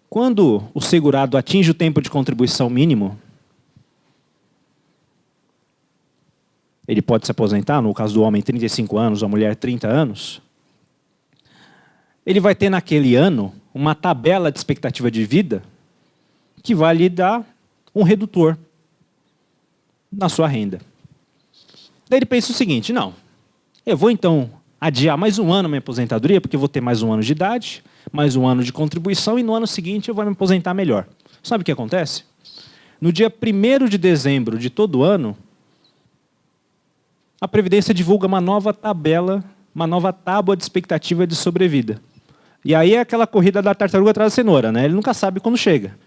Quando o segurado atinge o tempo de contribuição mínimo, ele pode se aposentar, no caso do homem 35 anos, a mulher 30 anos, ele vai ter naquele ano uma tabela de expectativa de vida que vai lhe dar um redutor na sua renda. Daí ele pensa o seguinte, não, eu vou então adiar mais um ano a minha aposentadoria, porque eu vou ter mais um ano de idade, mais um ano de contribuição, e no ano seguinte eu vou me aposentar melhor. Sabe o que acontece? No dia 1º de dezembro de todo ano, a Previdência divulga uma nova tabela, uma nova tábua de expectativa de sobrevida. E aí é aquela corrida da tartaruga atrás da cenoura, né? Ele nunca sabe quando chega.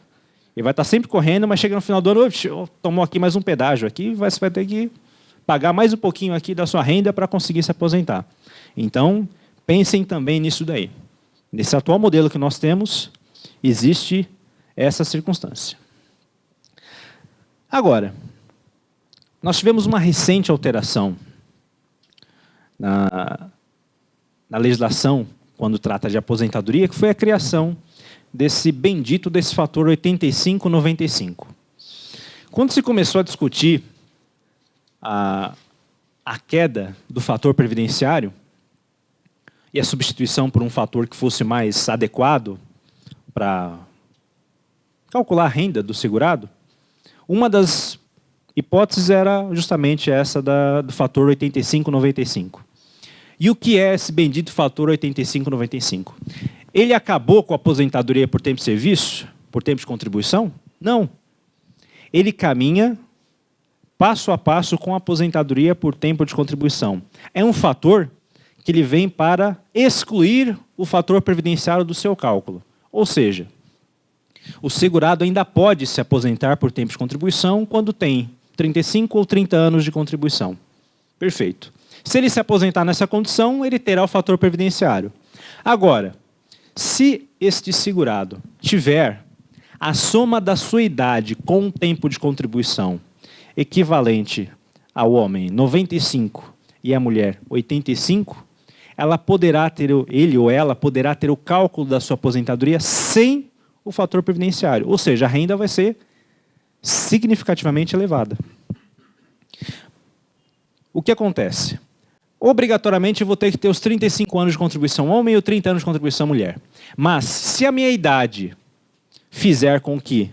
Ele vai estar sempre correndo, mas chega no final do ano, tomou aqui mais um pedágio aqui, você vai ter que pagar mais um pouquinho aqui da sua renda para conseguir se aposentar. Então, pensem também nisso daí. Nesse atual modelo que nós temos, existe essa circunstância. Agora, nós tivemos uma recente alteração na legislação, quando trata de aposentadoria, que foi a criação desse fator 85/95. Quando se começou a discutir a queda do fator previdenciário e a substituição por um fator que fosse mais adequado para calcular a renda do segurado, uma das hipóteses era justamente essa do fator 85/95. E o que é esse bendito fator 85/95? Ele acabou com a aposentadoria por tempo de serviço, por tempo de contribuição? Não. Ele caminha passo a passo com a aposentadoria por tempo de contribuição. É um fator que ele vem para excluir o fator previdenciário do seu cálculo. Ou seja, o segurado ainda pode se aposentar por tempo de contribuição quando tem 35 ou 30 anos de contribuição. Perfeito. Se ele se aposentar nessa condição, ele terá o fator previdenciário. Agora, se este segurado tiver a soma da sua idade com o tempo de contribuição equivalente ao homem 95 e à mulher 85, ele ou ela poderá ter o cálculo da sua aposentadoria sem o fator previdenciário. Ou seja, a renda vai ser significativamente elevada. O que acontece? Obrigatoriamente eu vou ter que ter os 35 anos de contribuição homem e os 30 anos de contribuição mulher. Mas, se a minha idade fizer com que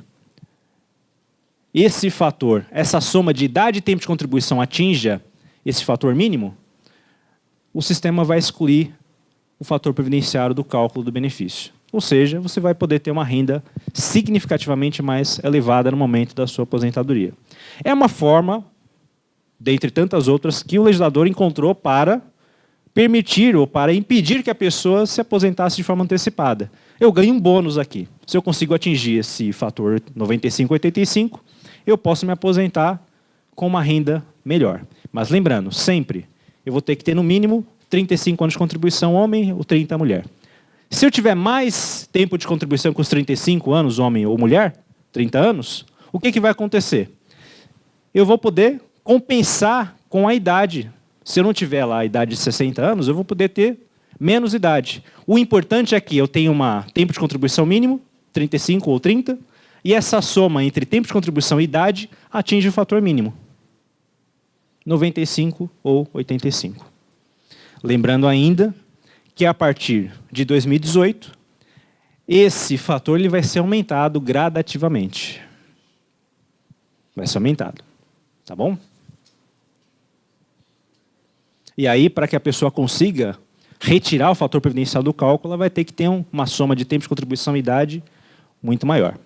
esse fator, essa soma de idade e tempo de contribuição atinja esse fator mínimo, o sistema vai excluir o fator previdenciário do cálculo do benefício. Ou seja, você vai poder ter uma renda significativamente mais elevada no momento da sua aposentadoria. É uma forma, dentre tantas outras, que o legislador encontrou para permitir ou para impedir que a pessoa se aposentasse de forma antecipada. Eu ganho um bônus aqui. Se eu consigo atingir esse fator 95/85, eu posso me aposentar com uma renda melhor. Mas lembrando, sempre eu vou ter que ter no mínimo 35 anos de contribuição homem ou 30 mulher. Se eu tiver mais tempo de contribuição que os 35 anos, homem ou mulher, 30 anos, o que vai acontecer? Eu vou poder compensar com a idade. Se eu não tiver lá a idade de 60 anos, eu vou poder ter menos idade. O importante é que eu tenho um tempo de contribuição mínimo, 35 ou 30, e essa soma entre tempo de contribuição e idade atinge o fator mínimo, 95 ou 85. Lembrando ainda que a partir de 2018, esse fator ele vai ser aumentado gradativamente. Vai ser aumentado. Tá bom? E aí, para que a pessoa consiga retirar o fator previdenciário do cálculo, ela vai ter que ter uma soma de tempo de contribuição e idade muito maior.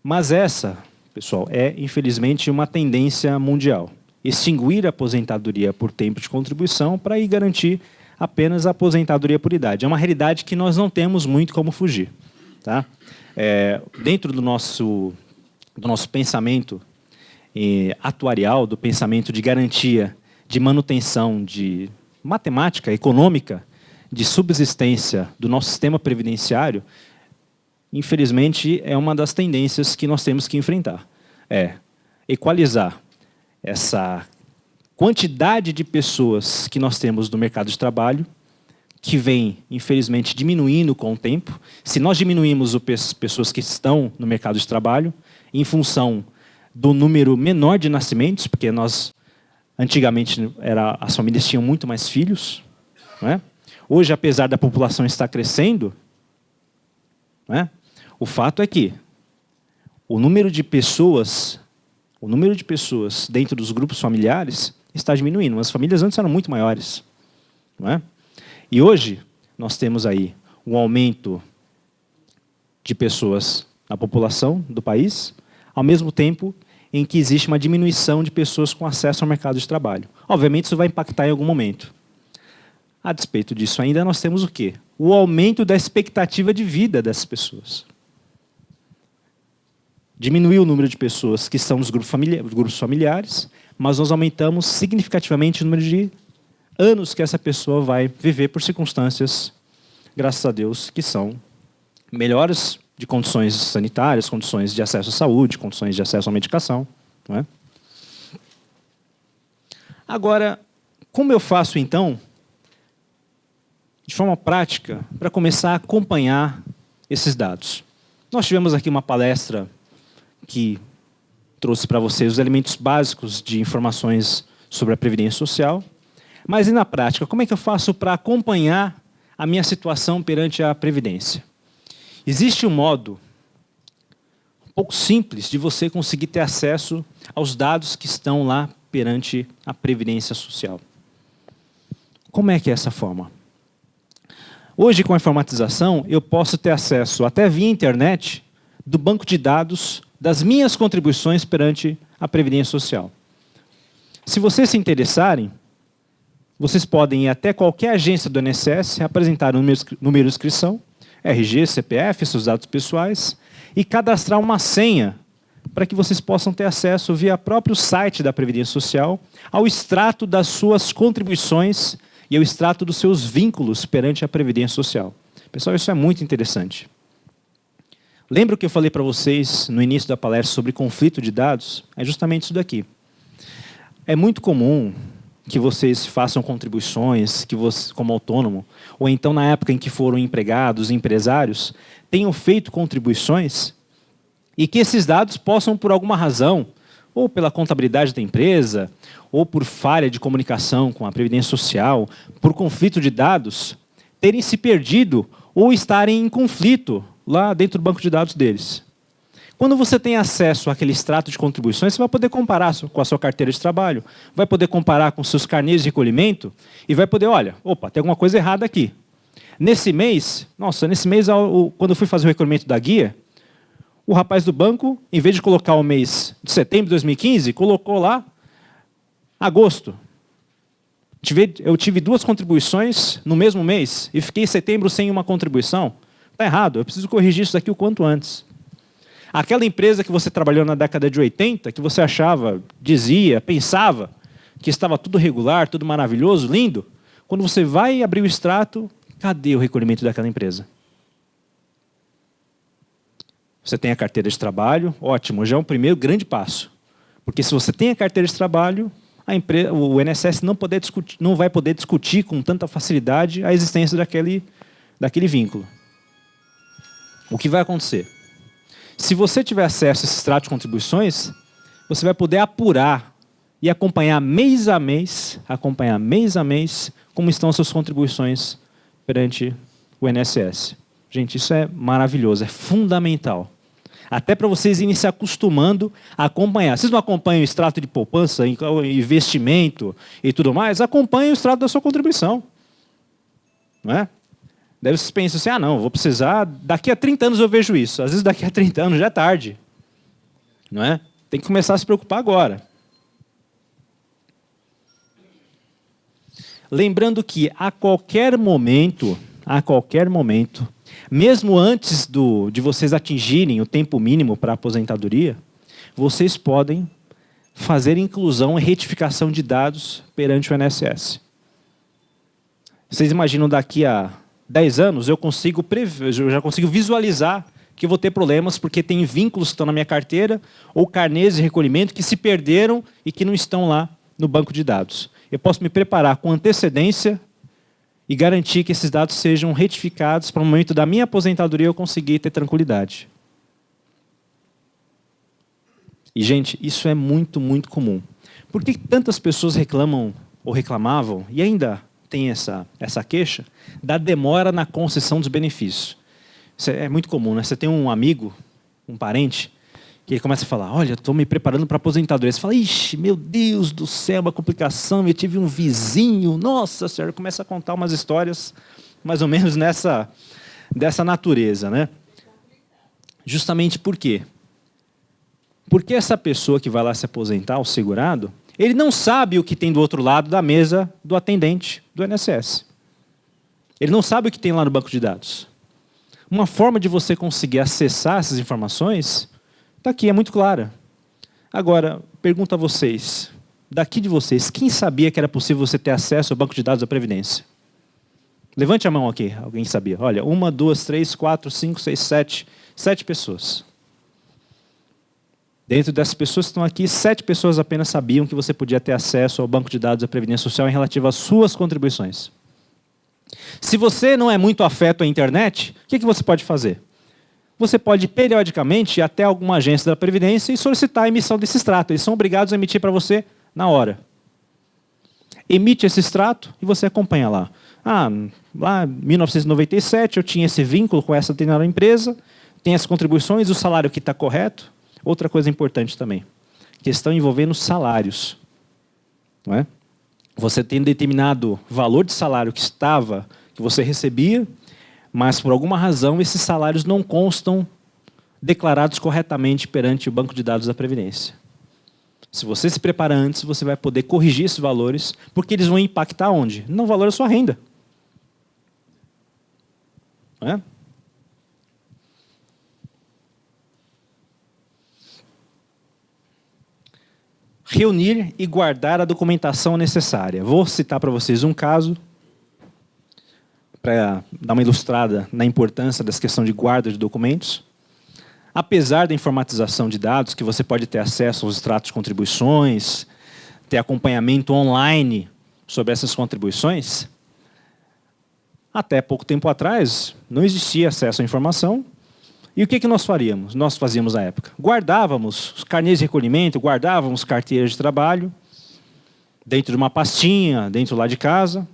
Mas essa, pessoal, é, infelizmente, uma tendência mundial. Extinguir a aposentadoria por tempo de contribuição para ir garantir apenas a aposentadoria por idade. É uma realidade que nós não temos muito como fugir. Tá? Dentro do nosso pensamento atuarial, do pensamento de garantia, de manutenção, de matemática econômica, de subsistência do nosso sistema previdenciário, infelizmente, é uma das tendências que nós temos que enfrentar. É equalizar essa quantidade de pessoas que nós temos no mercado de trabalho, que vem, infelizmente, diminuindo com o tempo. Se nós diminuímos as pessoas que estão no mercado de trabalho, em função do número menor de nascimentos, porque antigamente, as famílias tinham muito mais filhos, não é? Hoje, apesar da população estar crescendo, não é? O fato é que o número de pessoas dentro dos grupos familiares está diminuindo. As famílias antes eram muito maiores, não é? E hoje nós temos aí um aumento de pessoas na população do país, ao mesmo tempo em que existe uma diminuição de pessoas com acesso ao mercado de trabalho. Obviamente isso vai impactar em algum momento. A despeito disso ainda nós temos o quê? O aumento da expectativa de vida dessas pessoas. Diminuiu o número de pessoas que estão nos grupos familiares, mas nós aumentamos significativamente o número de anos que essa pessoa vai viver por circunstâncias, graças a Deus, que são melhores de condições sanitárias, condições de acesso à saúde, condições de acesso à medicação. Não é? Agora, como eu faço, então, de forma prática, para começar a acompanhar esses dados? Nós tivemos aqui uma palestra que trouxe para vocês os elementos básicos de informações sobre a Previdência Social. Mas e na prática, como é que eu faço para acompanhar a minha situação perante a Previdência? Existe um modo um pouco simples de você conseguir ter acesso aos dados que estão lá perante a Previdência Social. Como é que é essa forma? Hoje, com a informatização, eu posso ter acesso, até via internet, do banco de dados das minhas contribuições perante a Previdência Social. Se vocês se interessarem, vocês podem ir até qualquer agência do INSS, apresentar o número de inscrição, RG, CPF, seus dados pessoais, e cadastrar uma senha para que vocês possam ter acesso via próprio site da Previdência Social ao extrato das suas contribuições e ao extrato dos seus vínculos perante a Previdência Social. Pessoal, isso é muito interessante. Lembra o que eu falei para vocês no início da palestra sobre conflito de dados? É justamente isso daqui. É muito comum que vocês façam contribuições, que você, como autônomo, ou então na época em que foram empregados, empresários, tenham feito contribuições e que esses dados possam, por alguma razão, ou pela contabilidade da empresa, ou por falha de comunicação com a Previdência Social, por conflito de dados, terem se perdido ou estarem em conflito lá dentro do banco de dados deles. Quando você tem acesso àquele extrato de contribuições, você vai poder comparar com a sua carteira de trabalho, vai poder comparar com seus carnês de recolhimento e vai poder, olha, opa, tem alguma coisa errada aqui. Nesse mês, quando eu fui fazer o recolhimento da guia, o rapaz do banco, em vez de colocar o mês de setembro de 2015, colocou lá agosto. Eu tive 2 contribuições no mesmo mês e fiquei em setembro sem uma contribuição. Está errado, eu preciso corrigir isso daqui o quanto antes. Aquela empresa que você trabalhou na década de 80, que você achava, dizia, pensava que estava tudo regular, tudo maravilhoso, lindo, quando você vai abrir o extrato, cadê o recolhimento daquela empresa? Você tem a carteira de trabalho, ótimo, já é um primeiro grande passo. Porque se você tem a carteira de trabalho, o INSS não vai poder discutir com tanta facilidade a existência daquele vínculo. O que vai acontecer? Se você tiver acesso a esse extrato de contribuições, você vai poder apurar e acompanhar mês a mês, como estão as suas contribuições perante o INSS. Gente, isso é maravilhoso, é fundamental. Até para vocês irem se acostumando a acompanhar. Vocês não acompanham o extrato de poupança, investimento e tudo mais? Acompanhem o extrato da sua contribuição. Não é? Daí vocês pensam assim, não, vou precisar, daqui a 30 anos eu vejo isso. Às vezes daqui a 30 anos já é tarde. Não é? Tem que começar a se preocupar agora. Lembrando que a qualquer momento, mesmo antes de vocês atingirem o tempo mínimo para a aposentadoria, vocês podem fazer inclusão e retificação de dados perante o INSS. Vocês imaginam daqui a 10 anos, eu já consigo visualizar que eu vou ter problemas porque tem vínculos que estão na minha carteira ou carnês de recolhimento que se perderam e que não estão lá no banco de dados. Eu posso me preparar com antecedência e garantir que esses dados sejam retificados para o momento da minha aposentadoria eu conseguir ter tranquilidade. E, gente, isso é muito, muito comum. Por que tantas pessoas reclamam ou reclamavam, e ainda tem essa queixa, da demora na concessão dos benefícios? Isso é muito comum, né? Você tem um amigo, um parente, que ele começa a falar, olha, estou me preparando para a aposentadoria. Você fala, ixi, meu Deus do céu, uma complicação, eu tive um vizinho, nossa senhora, começa a contar umas histórias mais ou menos dessa natureza, né? Justamente por quê? Porque essa pessoa que vai lá se aposentar, o segurado, ele não sabe o que tem do outro lado da mesa do atendente do INSS. Ele não sabe o que tem lá no banco de dados. Uma forma de você conseguir acessar essas informações está aqui, é muito clara. Agora, pergunto a vocês, daqui de vocês, quem sabia que era possível você ter acesso ao banco de dados da Previdência? Levante a mão aqui, alguém sabia. Olha, 1, 2, 3, 4, 5, 6, 7. 7 pessoas. Dentro dessas pessoas que estão aqui, 7 pessoas apenas sabiam que você podia ter acesso ao banco de dados da Previdência Social em relativo às suas contribuições. Se você não é muito afeto à internet, o que você pode fazer? Você pode, periodicamente, ir até alguma agência da Previdência e solicitar a emissão desse extrato. Eles são obrigados a emitir para você na hora. Emite esse extrato e você acompanha lá. Lá em 1997 eu tinha esse vínculo com essa determinada empresa, tem as contribuições, o salário que está correto. Outra coisa importante também, questão envolvendo salários. Não é? Você tem determinado valor de salário que você recebia, mas por alguma razão esses salários não constam declarados corretamente perante o banco de dados da Previdência. Se você se prepara antes, você vai poder corrigir esses valores, porque eles vão impactar onde? No valor da sua renda. Não é? Reunir e guardar a documentação necessária. Vou citar para vocês um caso, para dar uma ilustrada na importância dessa questão de guarda de documentos. Apesar da informatização de dados, que você pode ter acesso aos extratos de contribuições, ter acompanhamento online sobre essas contribuições, até pouco tempo atrás não existia acesso à informação. E o que nós faríamos? Nós fazíamos na época. Guardávamos os carnês de recolhimento, guardávamos carteiras de trabalho, dentro de uma pastinha, dentro lá de casa,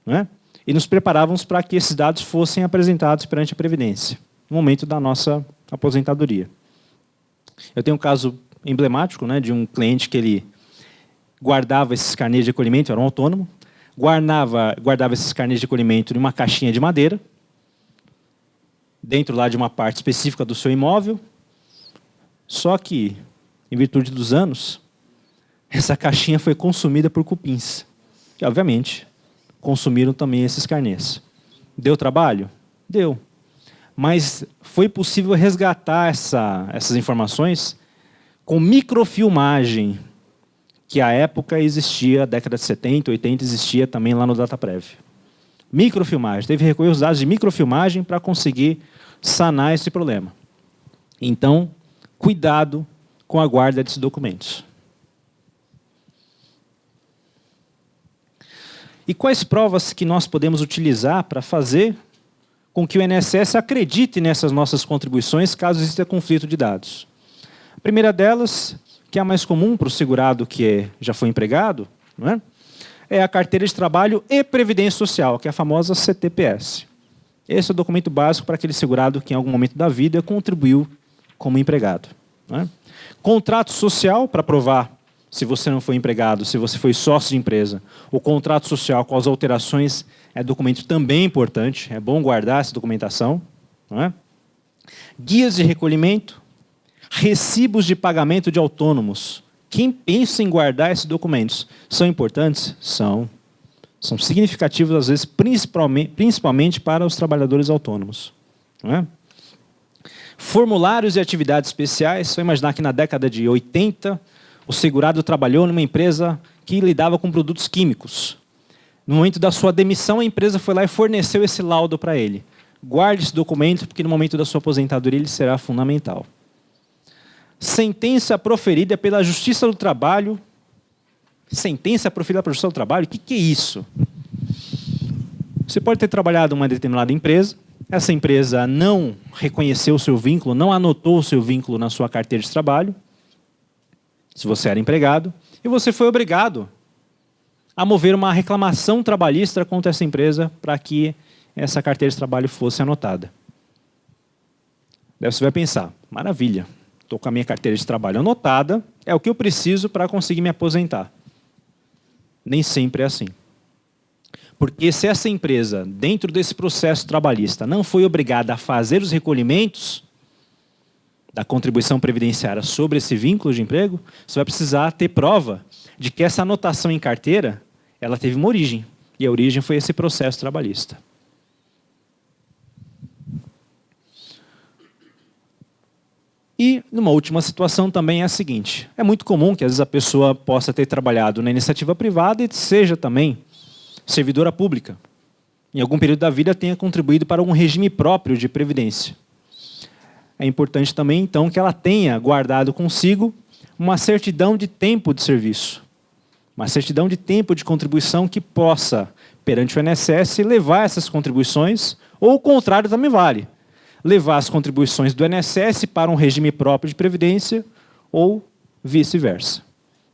né? E nos preparávamos para que esses dados fossem apresentados perante a Previdência, no momento da nossa aposentadoria. Eu tenho um caso emblemático, né, de um cliente que ele guardava esses carnês de recolhimento, era um autônomo, guardava esses carnês de recolhimento em uma caixinha de madeira, dentro lá de uma parte específica do seu imóvel, só que, em virtude dos anos, essa caixinha foi consumida por cupins. E, obviamente, consumiram também esses carnês. Deu trabalho? Deu. Mas foi possível resgatar essas informações com microfilmagem, que à época existia, década de 70, 80, existia também lá no DataPrev. Microfilmagem. Teve que recorrer aos dados de microfilmagem para conseguir sanar esse problema. Então, cuidado com a guarda desses documentos. E quais provas que nós podemos utilizar para fazer com que o INSS acredite nessas nossas contribuições caso exista conflito de dados? A primeira delas, que é a mais comum para o segurado que já foi empregado, não é? É a carteira de trabalho e previdência social, que é a famosa CTPS. Esse é o documento básico para aquele segurado que em algum momento da vida contribuiu como empregado. Não é? Contrato social, para provar se você não foi empregado, se você foi sócio de empresa. O contrato social com as alterações é documento também importante, é bom guardar essa documentação. Não é? Guias de recolhimento, Recibos de pagamento de autônomos. Quem pensa em guardar esses documentos? São importantes? São. São significativos, às vezes, principalmente para os trabalhadores autônomos. Não é? Formulários e atividades especiais. Só imaginar que na década de 80, o segurado trabalhou numa empresa que lidava com produtos químicos. No momento da sua demissão, a empresa foi lá e forneceu esse laudo para ele. Guarde esse documento, porque no momento da sua aposentadoria ele será fundamental. Sentença proferida pela Justiça do Trabalho. Sentença proferida pela Justiça do Trabalho? O que é isso? Você pode ter trabalhado em uma determinada empresa, essa empresa não reconheceu o seu vínculo, não anotou o seu vínculo na sua carteira de trabalho, se você era empregado, e você foi obrigado a mover uma reclamação trabalhista contra essa empresa para que essa carteira de trabalho fosse anotada. Daí você vai pensar, maravilha, estou com a minha carteira de trabalho anotada, é o que eu preciso para conseguir me aposentar. Nem sempre é assim. Porque se essa empresa, dentro desse processo trabalhista, não foi obrigada a fazer os recolhimentos da contribuição previdenciária sobre esse vínculo de emprego, você vai precisar ter prova de que essa anotação em carteira, ela teve uma origem. E a origem foi esse processo trabalhista. E, numa última situação, também é a seguinte. É muito comum que, às vezes, a pessoa possa ter trabalhado na iniciativa privada e seja também servidora pública. Em algum período da vida, tenha contribuído para um regime próprio de previdência. É importante também, então, que ela tenha guardado consigo uma certidão de tempo de serviço. Uma certidão de tempo de contribuição que possa, perante o INSS, levar essas contribuições, ou o contrário também vale. Levar as contribuições do INSS para um regime próprio de previdência ou vice-versa.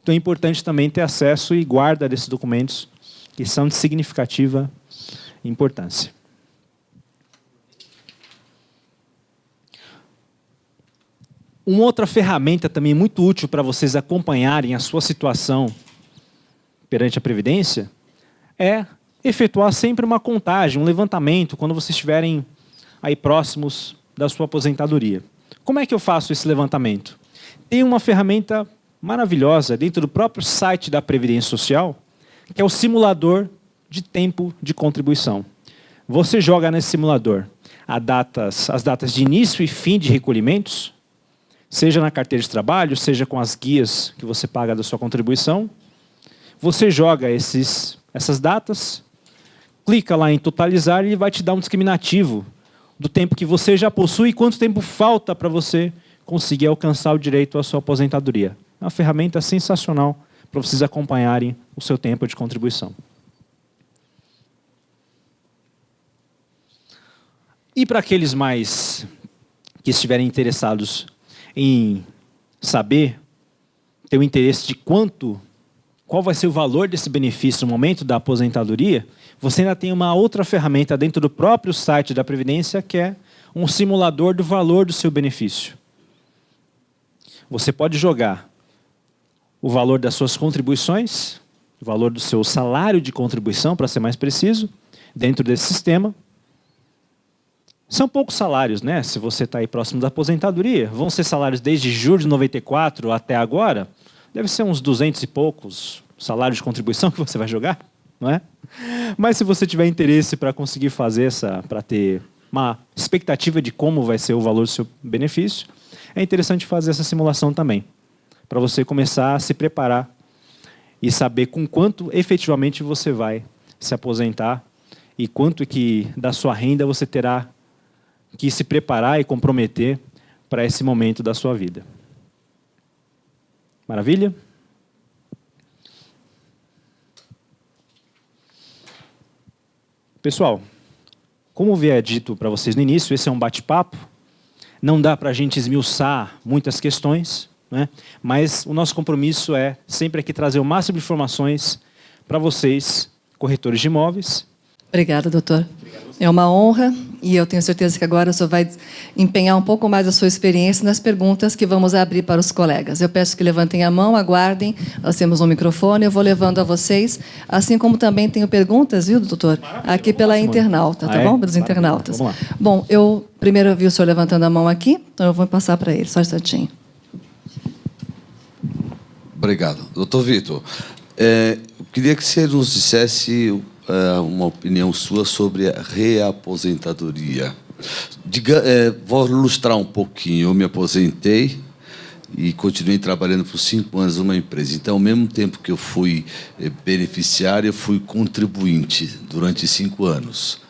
Então é importante também ter acesso e guarda desses documentos que são de significativa importância. Uma outra ferramenta também muito útil para vocês acompanharem a sua situação perante a Previdência é efetuar sempre uma contagem, um levantamento, quando vocês estiverem aí próximos da sua aposentadoria. Como é que eu faço esse levantamento? Tem uma ferramenta maravilhosa dentro do próprio site da Previdência Social, que é o simulador de tempo de contribuição. Você joga nesse simulador as datas de início e fim de recolhimentos, seja na carteira de trabalho, seja com as guias que você paga da sua contribuição. Você joga essas datas, clica lá em totalizar e ele vai te dar um discriminativo do tempo que você já possui e quanto tempo falta para você conseguir alcançar o direito à sua aposentadoria. É uma ferramenta sensacional para vocês acompanharem o seu tempo de contribuição. E para aqueles mais que estiverem interessados em saber, ter o interesse de qual vai ser o valor desse benefício no momento da aposentadoria, você ainda tem uma outra ferramenta dentro do próprio site da Previdência, que é um simulador do valor do seu benefício. Você pode jogar o valor das suas contribuições, o valor do seu salário de contribuição, para ser mais preciso, dentro desse sistema. São poucos salários, né? Se você está aí próximo da aposentadoria. Vão ser salários desde julho de 94 até agora. Deve ser uns 200 e poucos salários de contribuição que você vai jogar, não é? Mas se você tiver interesse para conseguir fazer para ter uma expectativa de como vai ser o valor do seu benefício, é interessante fazer essa simulação também, para você começar a se preparar e saber com quanto efetivamente você vai se aposentar e quanto que da sua renda você terá que se preparar e comprometer para esse momento da sua vida. Maravilha? Pessoal, como havia dito para vocês no início, esse é um bate-papo. Não dá para a gente esmiuçar muitas questões, né? Mas o nosso compromisso é sempre aqui trazer o máximo de informações para vocês, corretores de imóveis. Obrigada, doutor. É uma honra e eu tenho certeza que agora o senhor vai empenhar um pouco mais a sua experiência nas perguntas que vamos abrir para os colegas. Eu peço que levantem a mão, aguardem, nós temos um microfone, eu vou levando a vocês, assim como também tenho perguntas, viu, doutor? Aqui pela internauta, tá bom? Pelos internautas. Bom, eu primeiro vi o senhor levantando a mão aqui, então eu vou passar para ele, só um instantinho. Obrigado. Doutor Vitor, eu queria que você nos dissesse uma opinião sua sobre a reaposentadoria. Vou ilustrar um pouquinho. Eu me aposentei e continuei trabalhando por 5 anos numa empresa. Então, ao mesmo tempo que eu fui beneficiário, eu fui contribuinte durante 5 anos.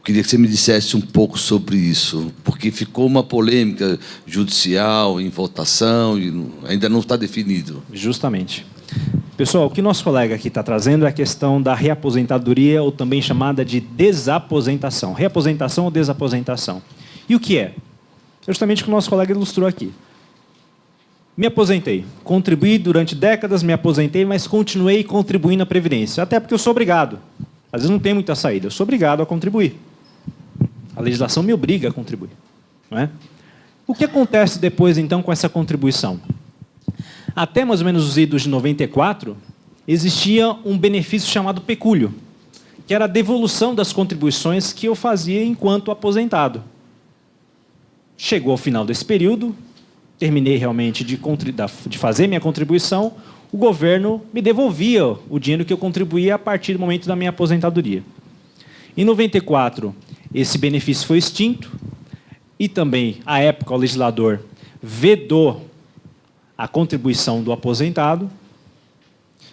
Queria que você me dissesse um pouco sobre isso, porque ficou uma polêmica judicial em votação e ainda não está definido. Justamente. Pessoal, o que nosso colega aqui está trazendo é a questão da reaposentadoria, ou também chamada de desaposentação. Reaposentação ou desaposentação. E o que é? Justamente o que o nosso colega ilustrou aqui. Me aposentei, contribuí durante décadas, me aposentei, mas continuei contribuindo na Previdência, até porque eu sou obrigado. Às vezes não tem muita saída, eu sou obrigado a contribuir. A legislação me obriga a contribuir. Não é? O que acontece depois, então, com essa contribuição? Até mais ou menos os idos de 94, existia um benefício chamado pecúlio, que era a devolução das contribuições que eu fazia enquanto aposentado. Chegou ao final desse período, terminei realmente de fazer minha contribuição, o governo me devolvia o dinheiro que eu contribuía a partir do momento da minha aposentadoria. Em 94, esse benefício foi extinto e também, à época, o legislador vedou a contribuição do aposentado,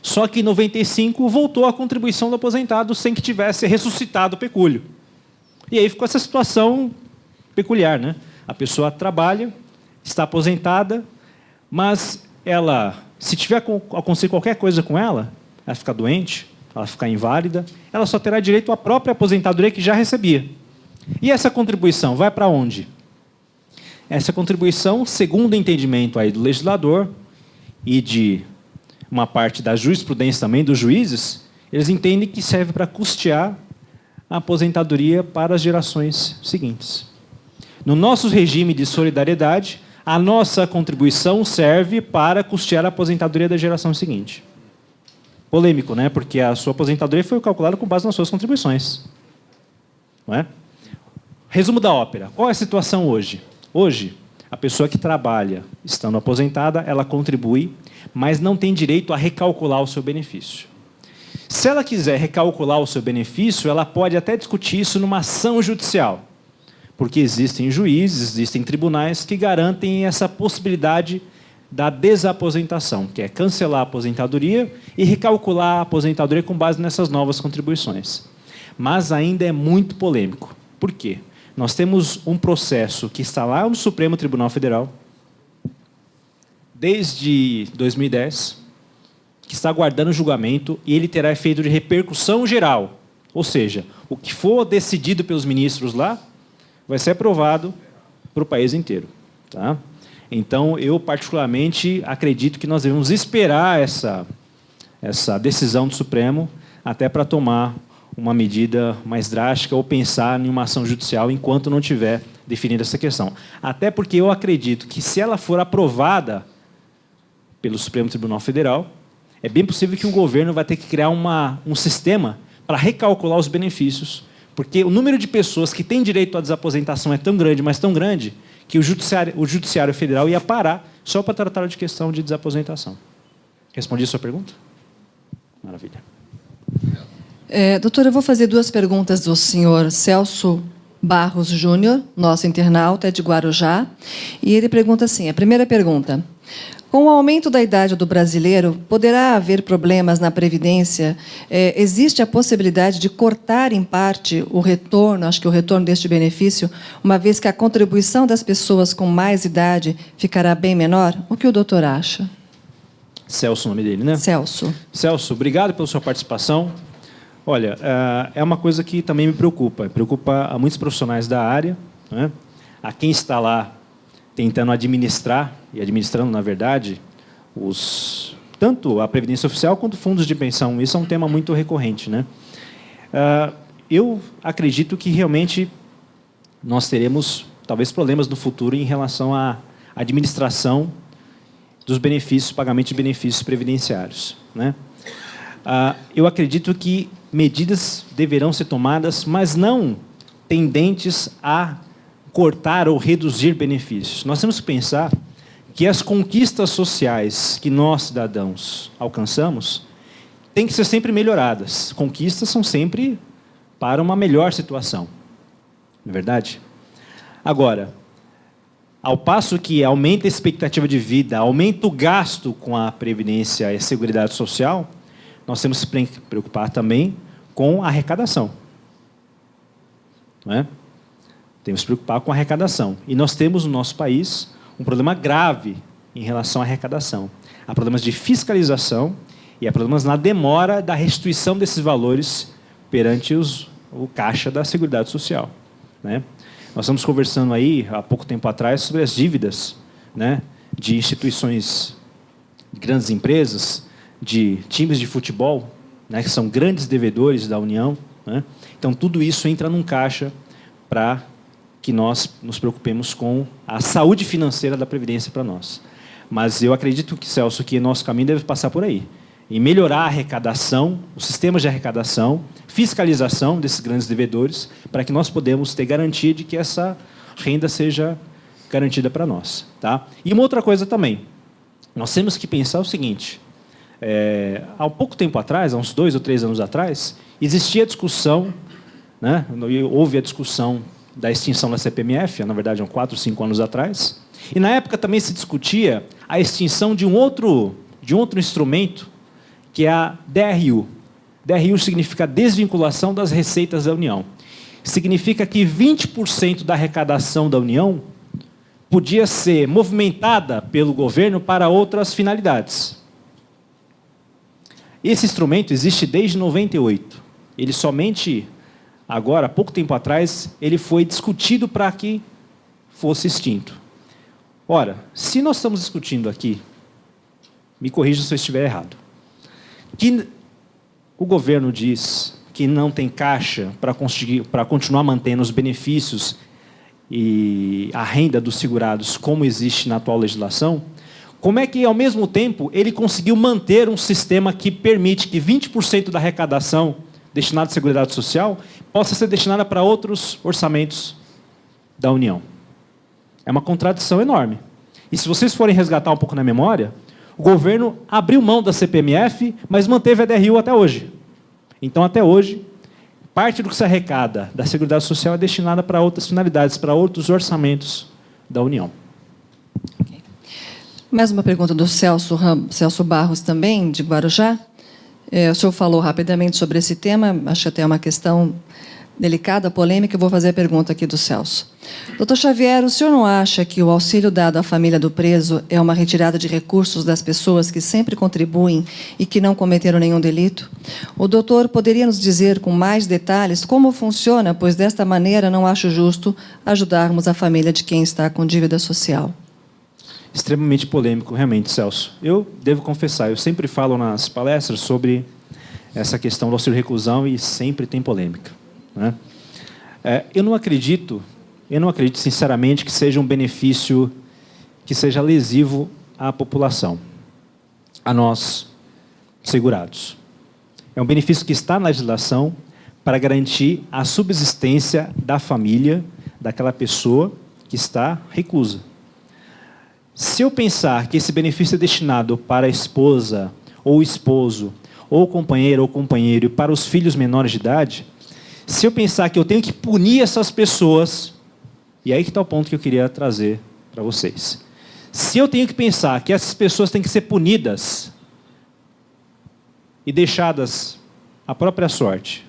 só que em 95 voltou a contribuição do aposentado sem que tivesse ressuscitado o pecúlio. E aí ficou essa situação peculiar, né? A pessoa trabalha, está aposentada, mas ela, se tiver acontecer qualquer coisa com ela ficar doente, ela ficar inválida, ela só terá direito à própria aposentadoria que já recebia. E essa contribuição vai para onde? Essa contribuição, segundo o entendimento aí do legislador e de uma parte da jurisprudência também, dos juízes, eles entendem que serve para custear a aposentadoria para as gerações seguintes. No nosso regime de solidariedade, a nossa contribuição serve para custear a aposentadoria da geração seguinte. Polêmico, né? Porque a sua aposentadoria foi calculada com base nas suas contribuições. Não é? Resumo da ópera. Qual é a situação hoje? Hoje, a pessoa que trabalha, estando aposentada, ela contribui, mas não tem direito a recalcular o seu benefício. Se ela quiser recalcular o seu benefício, ela pode até discutir isso numa ação judicial, porque existem juízes, existem tribunais que garantem essa possibilidade da desaposentação, que é cancelar a aposentadoria e recalcular a aposentadoria com base nessas novas contribuições. Mas ainda é muito polêmico. Por quê? Nós temos um processo que está lá no Supremo Tribunal Federal, desde 2010, que está aguardando julgamento, e ele terá efeito de repercussão geral. Ou seja, o que for decidido pelos ministros lá, vai ser aprovado para o país inteiro. Tá? Então, eu particularmente acredito que nós devemos esperar essa decisão do Supremo até para tomar uma medida mais drástica ou pensar em uma ação judicial enquanto não tiver definida essa questão. Até porque eu acredito que, se ela for aprovada pelo Supremo Tribunal Federal, é bem possível que o governo vai ter que criar um sistema para recalcular os benefícios, porque o número de pessoas que têm direito à desaposentação é tão grande, mas tão grande, que o Judiciário Federal ia parar só para tratar de questão de desaposentação. Respondi a sua pergunta? Maravilha. Doutor, eu vou fazer 2 perguntas do senhor Celso Barros Júnior, nosso internauta, é de Guarujá. E ele pergunta assim, a primeira pergunta: com o aumento da idade do brasileiro, poderá haver problemas na Previdência? Existe a possibilidade de cortar, em parte, o retorno, acho que o retorno deste benefício, uma vez que a contribuição das pessoas com mais idade ficará bem menor? O que o doutor acha? Celso, o nome dele, né? Celso. Celso, obrigado pela sua participação. Olha, é uma coisa que também me preocupa. Preocupa a muitos profissionais da área, né? A quem está lá tentando administrar, e administrando, na verdade, tanto a Previdência Oficial quanto fundos de pensão. Isso é um tema muito recorrente, né? Eu acredito que, realmente, nós teremos, talvez, problemas no futuro em relação à administração dos benefícios, pagamento de benefícios previdenciários, né? Eu acredito que medidas deverão ser tomadas, mas não tendentes a cortar ou reduzir benefícios. Nós temos que pensar que as conquistas sociais que nós, cidadãos, alcançamos, têm que ser sempre melhoradas. Conquistas são sempre para uma melhor situação. Não é verdade? Agora, ao passo que aumenta a expectativa de vida, aumenta o gasto com a Previdência e a Seguridade Social, nós temos que se preocupar também com a arrecadação. Não é? Temos que se preocupar com a arrecadação. E nós temos no nosso país um problema grave em relação à arrecadação. Há problemas de fiscalização e há problemas na demora da restituição desses valores perante o caixa da Seguridade Social. Né? Nós estamos conversando aí, há pouco tempo atrás, sobre as dívidas, né, de instituições, de grandes empresas, de times de futebol, né, que são grandes devedores da União. Né? Então, tudo isso entra num caixa para que nós nos preocupemos com a saúde financeira da Previdência para nós. Mas eu acredito, Celso, que nosso caminho deve passar por aí. Em melhorar a arrecadação, os sistemas de arrecadação, fiscalização desses grandes devedores, para que nós podemos ter garantia de que essa renda seja garantida para nós. Tá? E uma outra coisa também, nós temos que pensar o seguinte, há pouco tempo atrás, há uns 2 ou 3 anos atrás, existia a discussão, né, houve a discussão da extinção da CPMF, na verdade, há 4 ou 5 anos atrás, e na época também se discutia a extinção de um outro instrumento, que é a DRU. DRU significa desvinculação das receitas da União. Significa que 20% da arrecadação da União podia ser movimentada pelo governo para outras finalidades. Esse instrumento existe desde 98. Ele somente, agora, há pouco tempo atrás, ele foi discutido para que fosse extinto. Ora, se nós estamos discutindo aqui, me corrija se eu estiver errado, que o governo diz que não tem caixa para continuar mantendo os benefícios e a renda dos segurados como existe na atual legislação, como é que, ao mesmo tempo, ele conseguiu manter um sistema que permite que 20% da arrecadação destinada à Seguridade Social possa ser destinada para outros orçamentos da União? É uma contradição enorme. E se vocês forem resgatar um pouco na memória, o governo abriu mão da CPMF, mas manteve a DRU até hoje. Então, até hoje, parte do que se arrecada da Seguridade Social é destinada para outras finalidades, para outros orçamentos da União. Okay. Mais uma pergunta do Celso Barros, também, de Guarujá. O senhor falou rapidamente sobre esse tema, acho até uma questão delicada, polêmica, eu vou fazer a pergunta aqui do Celso. Doutor Xavier, o senhor não acha que o auxílio dado à família do preso é uma retirada de recursos das pessoas que sempre contribuem e que não cometeram nenhum delito? O doutor poderia nos dizer com mais detalhes como funciona, pois desta maneira não acho justo ajudarmos a família de quem está com dívida social. Extremamente polêmico, realmente, Celso. Eu devo confessar, eu sempre falo nas palestras sobre essa questão do auxílio-reclusão e sempre tem polêmica. Né? Eu não acredito sinceramente que seja um benefício que seja lesivo à população, a nós, segurados. É um benefício que está na legislação para garantir a subsistência da família daquela pessoa que está reclusa. Se eu pensar que esse benefício é destinado para a esposa, ou esposo, ou companheiro, e para os filhos menores de idade, se eu pensar que eu tenho que punir essas pessoas, e aí que está o ponto que eu queria trazer para vocês. Se eu tenho que pensar que essas pessoas têm que ser punidas e deixadas à própria sorte,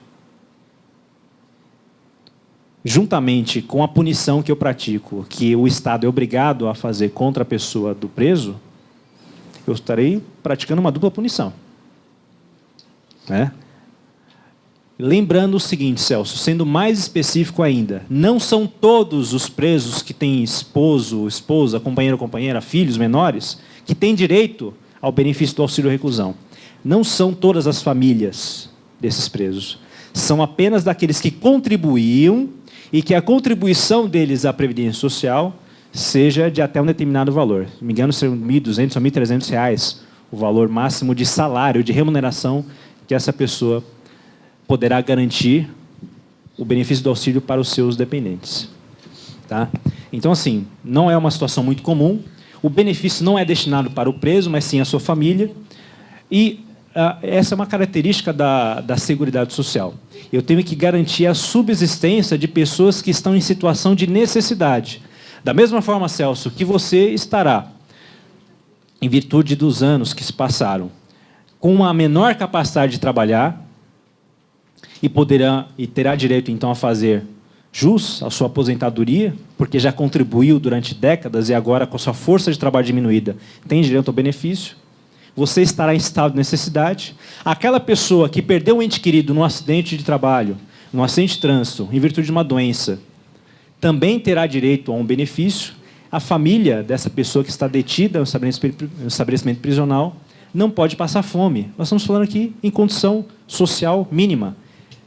juntamente com a punição que eu pratico, que o Estado é obrigado a fazer contra a pessoa do preso, eu estarei praticando uma dupla punição. Né? Lembrando o seguinte, Celso, sendo mais específico ainda, não são todos os presos que têm esposo, esposa, companheiro, companheira, filhos menores, que têm direito ao benefício do auxílio-reclusão. Não são todas as famílias desses presos. São apenas daqueles que contribuíam e que a contribuição deles à Previdência Social seja de até um determinado valor. Se não me engano, são R$ 1.200 ou R$ 1.300 o valor máximo de salário, de remuneração que essa pessoa poderá garantir o benefício do auxílio para os seus dependentes. Tá? Então, assim, não é uma situação muito comum. o benefício não é destinado para o preso, mas sim à sua família. E essa é uma característica da Seguridade Social. Eu tenho que garantir a subsistência de pessoas que estão em situação de necessidade. Da mesma forma, Celso, que você estará, em virtude dos anos que se passaram, com uma menor capacidade de trabalhar e terá direito, então, a fazer jus à sua aposentadoria, porque já contribuiu durante décadas e agora, com a sua força de trabalho diminuída, tem direito ao benefício. Você estará em estado de necessidade. Aquela pessoa que perdeu um ente querido num acidente de trabalho, num acidente de trânsito, em virtude de uma doença, também terá direito a um benefício. A família dessa pessoa que está detida no estabelecimento prisional não pode passar fome. Nós estamos falando aqui em condição social mínima.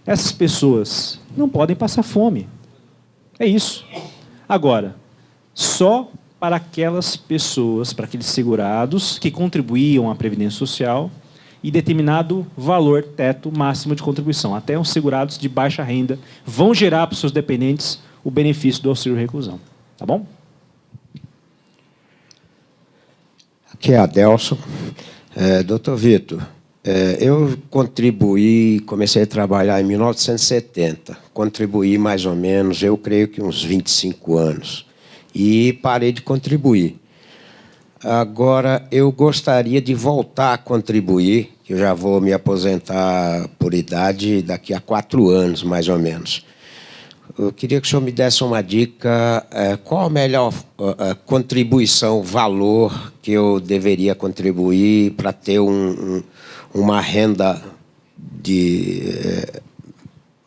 Essas pessoas não podem passar fome. É isso. Agora, só para aquelas pessoas, para aqueles segurados que contribuíam à Previdência Social e determinado valor teto máximo de contribuição. Até os segurados de baixa renda vão gerar para os seus dependentes o benefício do auxílio reclusão. Tá bom? Aqui é Adelson. Doutor Vitor, eu comecei a trabalhar em 1970. Contribuí mais ou menos, eu creio que uns 25 anos. E parei de contribuir. Agora, eu gostaria de voltar a contribuir, que eu já vou me aposentar por idade daqui a 4 anos, mais ou menos. Eu queria que o senhor me desse uma dica, qual a melhor contribuição, valor que eu deveria contribuir para ter uma renda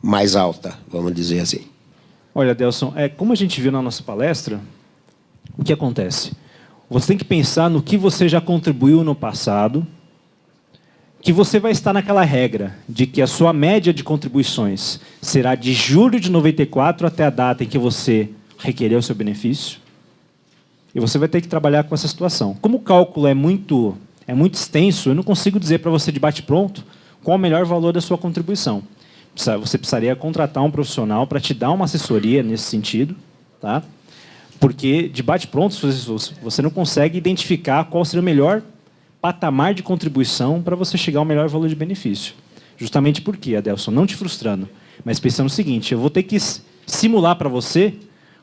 mais alta, vamos dizer assim. Olha, Adelson, como a gente viu na nossa palestra, o que acontece? Você tem que pensar no que você já contribuiu no passado, que você vai estar naquela regra de que a sua média de contribuições será de julho de 94 até a data em que você requerer o seu benefício. E você vai ter que trabalhar com essa situação. Como o cálculo é muito extenso, eu não consigo dizer para você de bate-pronto qual o melhor valor da sua contribuição. Você precisaria contratar um profissional para te dar uma assessoria nesse sentido, tá? Porque de bate-pronto você não consegue identificar qual seria o melhor patamar de contribuição para você chegar ao melhor valor de benefício. Justamente porque, Adelson, não te frustrando, mas pensando no seguinte, eu vou ter que simular para você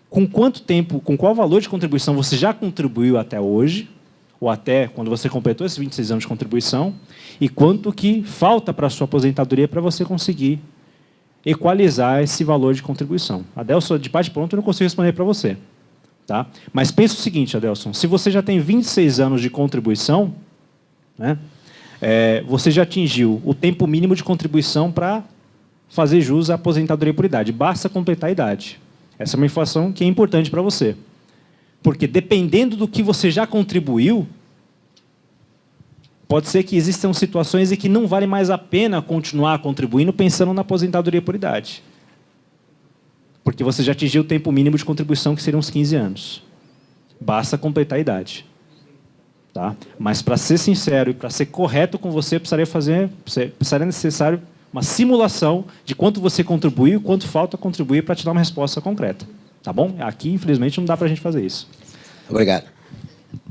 com quanto tempo, com qual valor de contribuição você já contribuiu até hoje, ou até quando você completou esses 26 anos de contribuição, e quanto que falta para a sua aposentadoria para você conseguir equalizar esse valor de contribuição. Adelson, de bate-pronto, eu não consigo responder para você. Tá? Mas pensa o seguinte, Adelson, se você já tem 26 anos de contribuição, né, você já atingiu o tempo mínimo de contribuição para fazer jus à aposentadoria por idade. Basta completar a idade. Essa é uma informação que é importante para você. Porque, dependendo do que você já contribuiu, pode ser que existam situações em que não vale mais a pena continuar contribuindo pensando na aposentadoria por idade. Porque você já atingiu o tempo mínimo de contribuição, que seriam uns 15 anos. Basta completar a idade. Tá? Mas, para ser sincero e para ser correto com você, precisaria necessário uma simulação de quanto você contribuiu e quanto falta contribuir para te dar uma resposta concreta. Tá bom? Aqui, infelizmente, não dá para a gente fazer isso. Obrigado.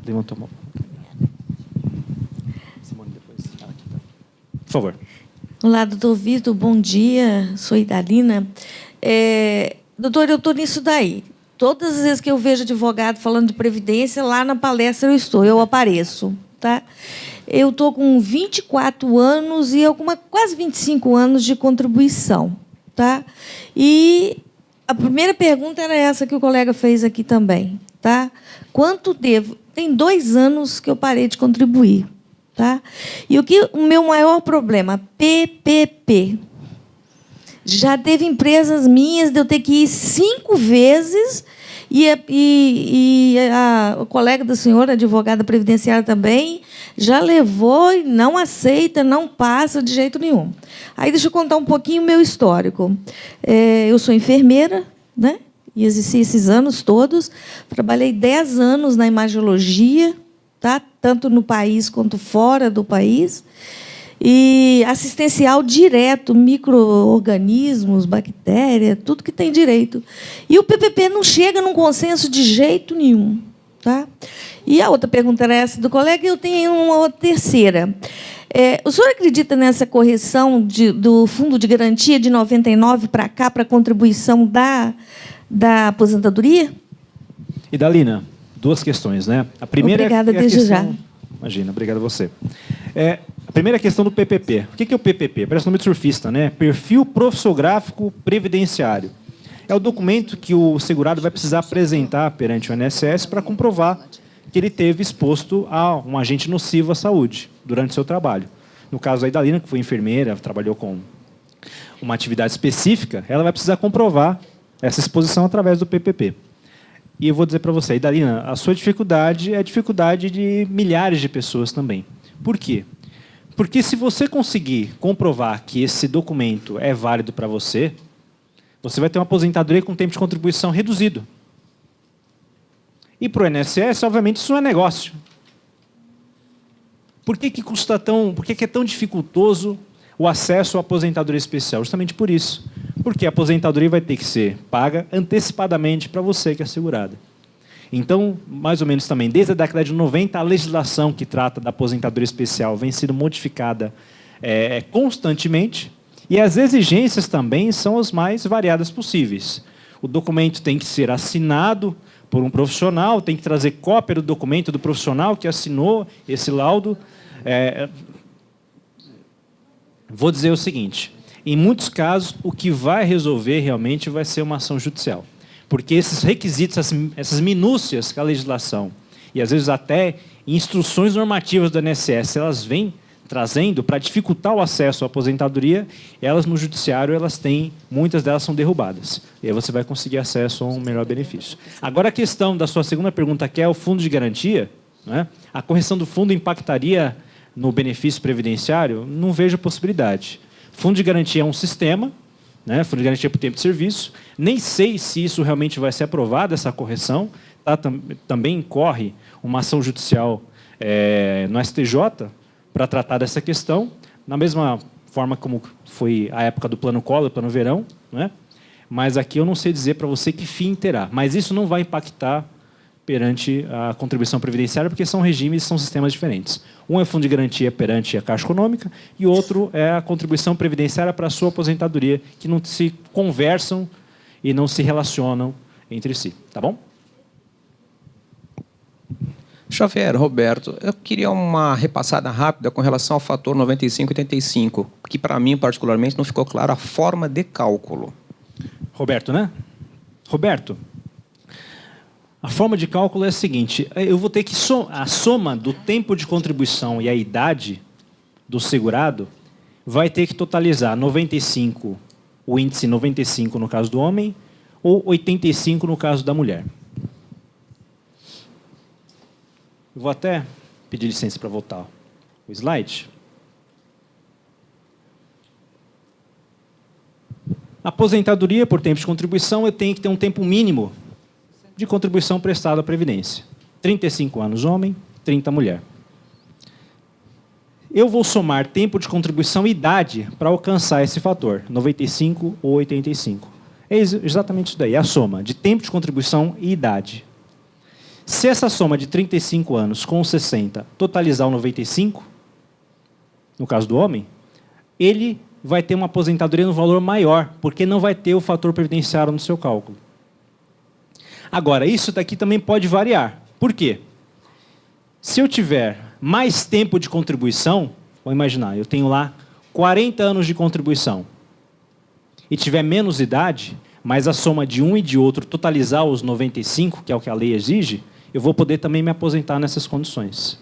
Levantou a mão. Simone, depois. Por favor. Olá, doutor Vitor, bom dia. Sou Idalina. Doutor, eu estou nisso daí. Todas as vezes que eu vejo advogado falando de previdência, lá na palestra eu apareço. Tá? Eu estou com 24 anos e quase 25 anos de contribuição. Tá? E a primeira pergunta era essa que o colega fez aqui também. Tá? Quanto devo? Tem 2 anos que eu parei de contribuir. Tá? E o meu maior problema, PPP. Já teve empresas minhas de eu ter que ir 5 vezes e a colega da senhora, advogada previdenciária também, já levou e não aceita, não passa de jeito nenhum. Aí deixa eu contar um pouquinho o meu histórico. Eu sou enfermeira, né? E exerci esses anos todos. Trabalhei 10 anos na imagiologia, tá? Tanto no país quanto fora do país. E assistencial direto, micro-organismos, bactéria, tudo que tem direito. E o PPP não chega num consenso de jeito nenhum. Tá? E a outra pergunta era essa do colega, e eu tenho uma terceira. O senhor acredita nessa correção do fundo de garantia de 99 para cá, para a contribuição da aposentadoria? Idalina, duas questões, né? A primeira Obrigada, é a desde questão... já. Imagina, obrigado a você. A primeira questão do PPP. O que é o PPP? Parece nome de surfista, né? Perfil Profissiográfico Previdenciário. É o documento que o segurado vai precisar apresentar perante o INSS para comprovar que ele teve exposto a um agente nocivo à saúde durante o seu trabalho. No caso da Idalina, que foi enfermeira, trabalhou com uma atividade específica, ela vai precisar comprovar essa exposição através do PPP. E eu vou dizer para você, Idalina, a sua dificuldade é a dificuldade de milhares de pessoas também. Por quê? Porque se você conseguir comprovar que esse documento é válido para você, você vai ter uma aposentadoria com tempo de contribuição reduzido. E para o INSS, obviamente, isso não é negócio. Por que é tão dificultoso o acesso à aposentadoria especial? Justamente por isso. Porque a aposentadoria vai ter que ser paga antecipadamente para você que é segurada. Então, mais ou menos também, desde a década de 90, a legislação que trata da aposentadoria especial vem sendo modificada constantemente, e as exigências também são as mais variadas possíveis. O documento tem que ser assinado por um profissional, tem que trazer cópia do documento do profissional que assinou esse laudo. Vou dizer o seguinte, em muitos casos, o que vai resolver realmente vai ser uma ação judicial. Porque esses requisitos, essas minúcias que a legislação, e às vezes até instruções normativas do INSS, elas vêm trazendo para dificultar o acesso à aposentadoria, elas no judiciário, muitas delas são derrubadas. E aí você vai conseguir acesso a um melhor benefício. Agora a questão da sua segunda pergunta, que é o fundo de garantia, né? A correção do fundo impactaria no benefício previdenciário? Não vejo possibilidade. Fundo de garantia é um sistema, né? Fundo de garantia por tempo de serviço. Nem sei se isso realmente vai ser aprovado, essa correção. Também corre uma ação judicial no STJ para tratar dessa questão, na mesma forma como foi a época do Plano Collor, Plano Verão, né? Mas aqui eu não sei dizer para você que fim terá. Mas isso não vai impactar perante a contribuição previdenciária, porque são regimes, são sistemas diferentes. Um é fundo de garantia perante a Caixa Econômica e outro é a contribuição previdenciária para a sua aposentadoria, que não se conversam e não se relacionam entre si. Tá bom? Xavier, Roberto, eu queria uma repassada rápida com relação ao fator 95,85, que para mim, particularmente, não ficou claro a forma de cálculo. Roberto, né? Roberto, a forma de cálculo é a seguinte, eu vou ter que a soma do tempo de contribuição e a idade do segurado vai ter que totalizar 95, o índice 95 no caso do homem, ou 85 no caso da mulher. Eu vou até pedir licença para voltar o slide. Aposentadoria por tempo de contribuição, eu tenho que ter um tempo mínimo de contribuição prestada à Previdência. 35 anos homem, 30 mulher. Eu vou somar tempo de contribuição e idade para alcançar esse fator, 95 ou 85. É exatamente isso daí, é a soma de tempo de contribuição e idade. Se essa soma de 35 anos com 60 totalizar o 95, no caso do homem, ele vai ter uma aposentadoria no valor maior, porque não vai ter o fator previdenciário no seu cálculo. Agora, isso daqui também pode variar. Por quê? Se eu tiver mais tempo de contribuição, vamos imaginar, eu tenho lá 40 anos de contribuição, e tiver menos idade, mas a soma de um e de outro totalizar os 95, que é o que a lei exige, eu vou poder também me aposentar nessas condições.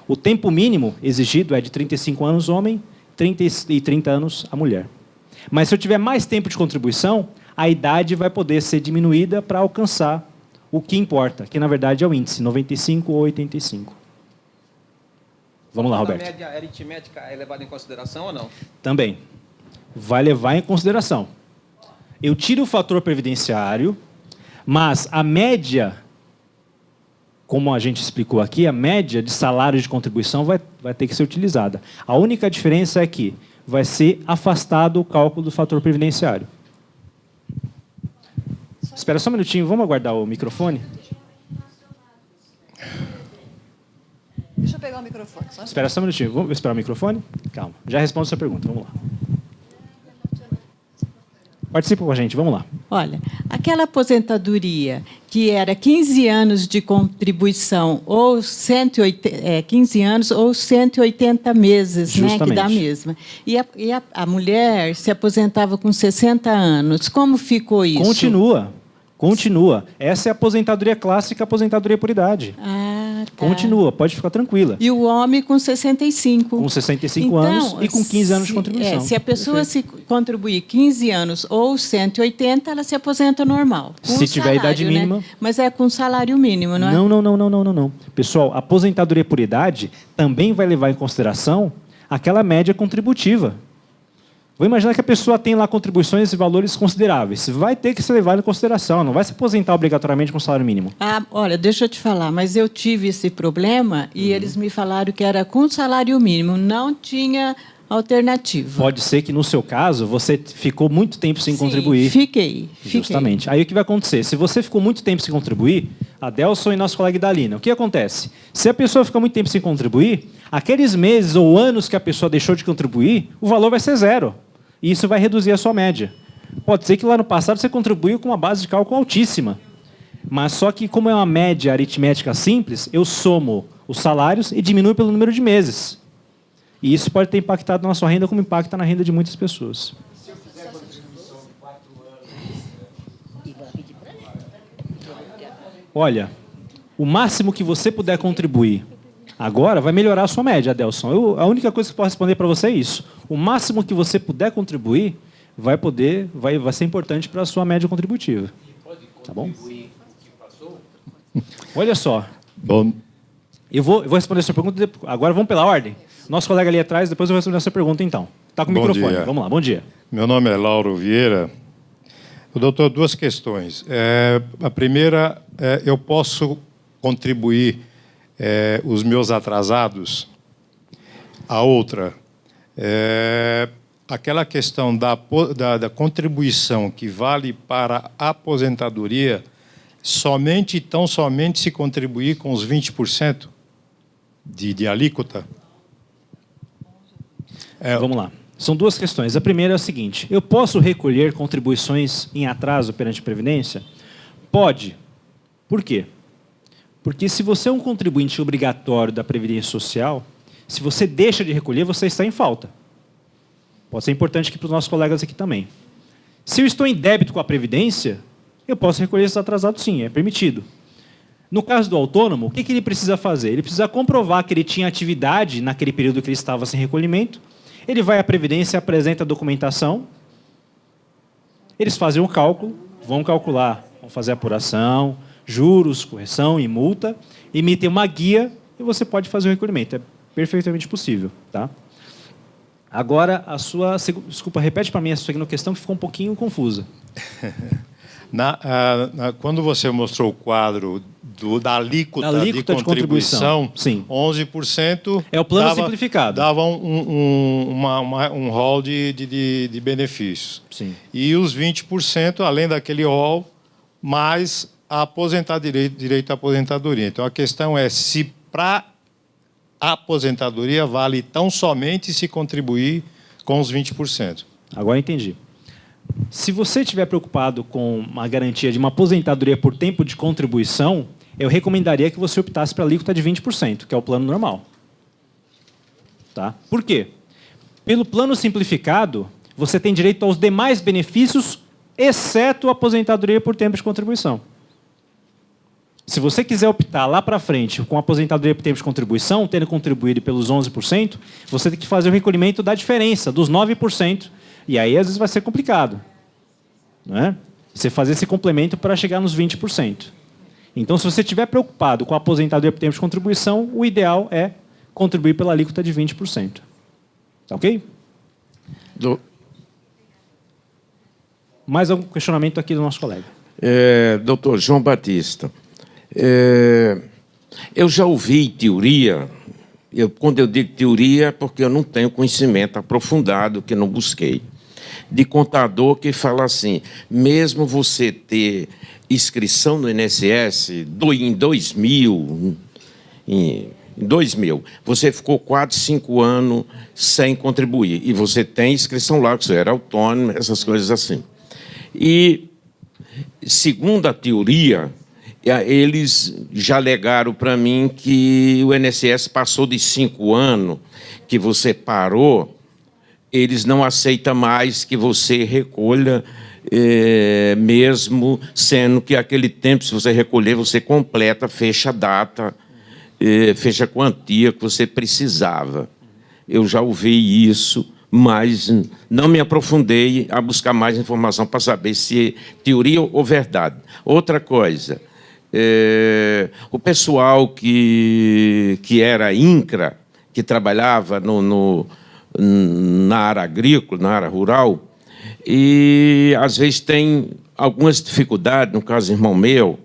O tempo mínimo exigido é de 35 anos homem e 30 anos a mulher. Mas se eu tiver mais tempo de contribuição, a idade vai poder ser diminuída para alcançar o que importa, que na verdade é o índice, 95 ou 85. Vamos lá, Roberto. A média aritmética é levada em consideração ou não? Também. Vai levar em consideração. Eu tiro o fator previdenciário, mas a média, como a gente explicou aqui, a média de salário de contribuição vai ter que ser utilizada. A única diferença é que vai ser afastado o cálculo do fator previdenciário. Espera só um minutinho, vamos aguardar o microfone? eu pegar o microfone. Espera só um minutinho. Vamos esperar o microfone? Calma. Já respondo a sua pergunta. Vamos lá. Participa com a gente. Vamos lá. Olha, aquela aposentadoria que era 15 anos de contribuição ou 15 anos ou 180 meses, né, que dá a mesma. E a mulher se aposentava com 60 anos. Como ficou isso? Continua. Essa é a aposentadoria clássica, a aposentadoria por idade. Ah, tá. Continua, pode ficar tranquila. E o homem com 65. Com 65 anos e com 15 anos de contribuição. Se a pessoa se contribuir 15 anos ou 180, ela se aposenta normal. Se tiver idade mínima. Né? Mas é com salário mínimo, não é? Não. Pessoal, a aposentadoria por idade também vai levar em consideração aquela média contributiva. Vou imaginar que a pessoa tem lá contribuições e valores consideráveis. Vai ter que ser levado em consideração, não vai se aposentar obrigatoriamente com salário mínimo. Ah, olha, deixa eu te falar, mas eu tive esse problema e eles me falaram que era com salário mínimo, não tinha alternativa. Pode ser que, no seu caso, você ficou muito tempo sem contribuir. Fiquei. Justamente. Aí o que vai acontecer? Se você ficou muito tempo sem contribuir, a Delson e nosso colega Idalina, o que acontece? Se a pessoa fica muito tempo sem contribuir, aqueles meses ou anos que a pessoa deixou de contribuir, o valor vai ser zero. E isso vai reduzir a sua média. Pode ser que lá no passado você contribuiu com uma base de cálculo altíssima. Mas só que, como é uma média aritmética simples, eu somo os salários e diminuo pelo número de meses. E isso pode ter impactado na sua renda, como impacta na renda de muitas pessoas. Se eu fizer contribuição de 4 anos... Olha, o máximo que você puder contribuir agora vai melhorar a sua média, Adelson. A única coisa que eu posso responder para você é isso. O máximo que você puder contribuir vai ser importante para a sua média contributiva. Tá bom? Olha só. Bom. Eu vou responder a sua pergunta. Agora vamos pela ordem. Nosso colega ali atrás, depois eu vou responder a sua pergunta, então. Está com o microfone. Dia. Vamos lá, bom dia. Meu nome é Lauro Vieira. Doutor, duas questões. A primeira, eu posso contribuir os meus atrasados? A outra, aquela questão da contribuição que vale para a aposentadoria, tão somente se contribuir com os 20% de alíquota? Vamos lá. São duas questões. A primeira é a seguinte: eu posso recolher contribuições em atraso perante a Previdência? Pode. Por quê? Porque se você é um contribuinte obrigatório da Previdência Social, se você deixa de recolher, você está em falta. Pode ser importante aqui para os nossos colegas aqui também. Se eu estou em débito com a Previdência, eu posso recolher esses atrasados sim, é permitido. No caso do autônomo, o que ele precisa fazer? Ele precisa comprovar que ele tinha atividade naquele período que ele estava sem recolhimento. Ele vai à Previdência, apresenta a documentação, eles fazem um cálculo, vão calcular, vão fazer apuração, juros, correção e multa, emitem uma guia e você pode fazer o recolhimento. É perfeitamente possível. Tá? Agora, desculpa, repete para mim essa questão que ficou um pouquinho confusa. Quando você mostrou o quadro da alíquota de contribuição, sim. 11% é o plano simplificado. Dava um rol de benefícios. Sim. E os 20%, além daquele rol, mais a direito à aposentadoria. Então, a questão é se para a aposentadoria vale tão somente se contribuir com os 20%. Agora entendi. Se você estiver preocupado com uma garantia de uma aposentadoria por tempo de contribuição, eu recomendaria que você optasse para a alíquota de 20%, que é o plano normal. Tá? Por quê? Pelo plano simplificado, você tem direito aos demais benefícios, exceto a aposentadoria por tempo de contribuição. Se você quiser optar lá para frente com a aposentadoria por tempo de contribuição, tendo contribuído pelos 11%, você tem que fazer o recolhimento da diferença, dos 9%. E aí, às vezes, vai ser complicado. Não é? Você fazer esse complemento para chegar nos 20%. Então, se você estiver preocupado com a aposentadoria por tempo de contribuição, o ideal é contribuir pela alíquota de 20%. Tá ok? Mais algum questionamento aqui do nosso colega? Doutor João Batista, eu já ouvi teoria, quando eu digo teoria é porque eu não tenho conhecimento aprofundado, que não busquei, de contador que fala assim, mesmo você ter inscrição no INSS em 2000, em 2000, você ficou 4, 5 anos sem contribuir. E você tem inscrição lá, que você era autônomo, essas coisas assim. E, segundo a teoria, eles já alegaram para mim que o INSS passou de 5 anos que você parou, eles não aceitam mais que você recolha, mesmo sendo que aquele tempo, se você recolher, você completa, fecha a data, fecha a quantia que você precisava. Eu já ouvi isso, mas não me aprofundei a buscar mais informação para saber se é teoria ou verdade. Outra coisa, o pessoal que era INCRA, que trabalhava na área agrícola, na área rural, e às vezes tem algumas dificuldades, no caso do irmão meu,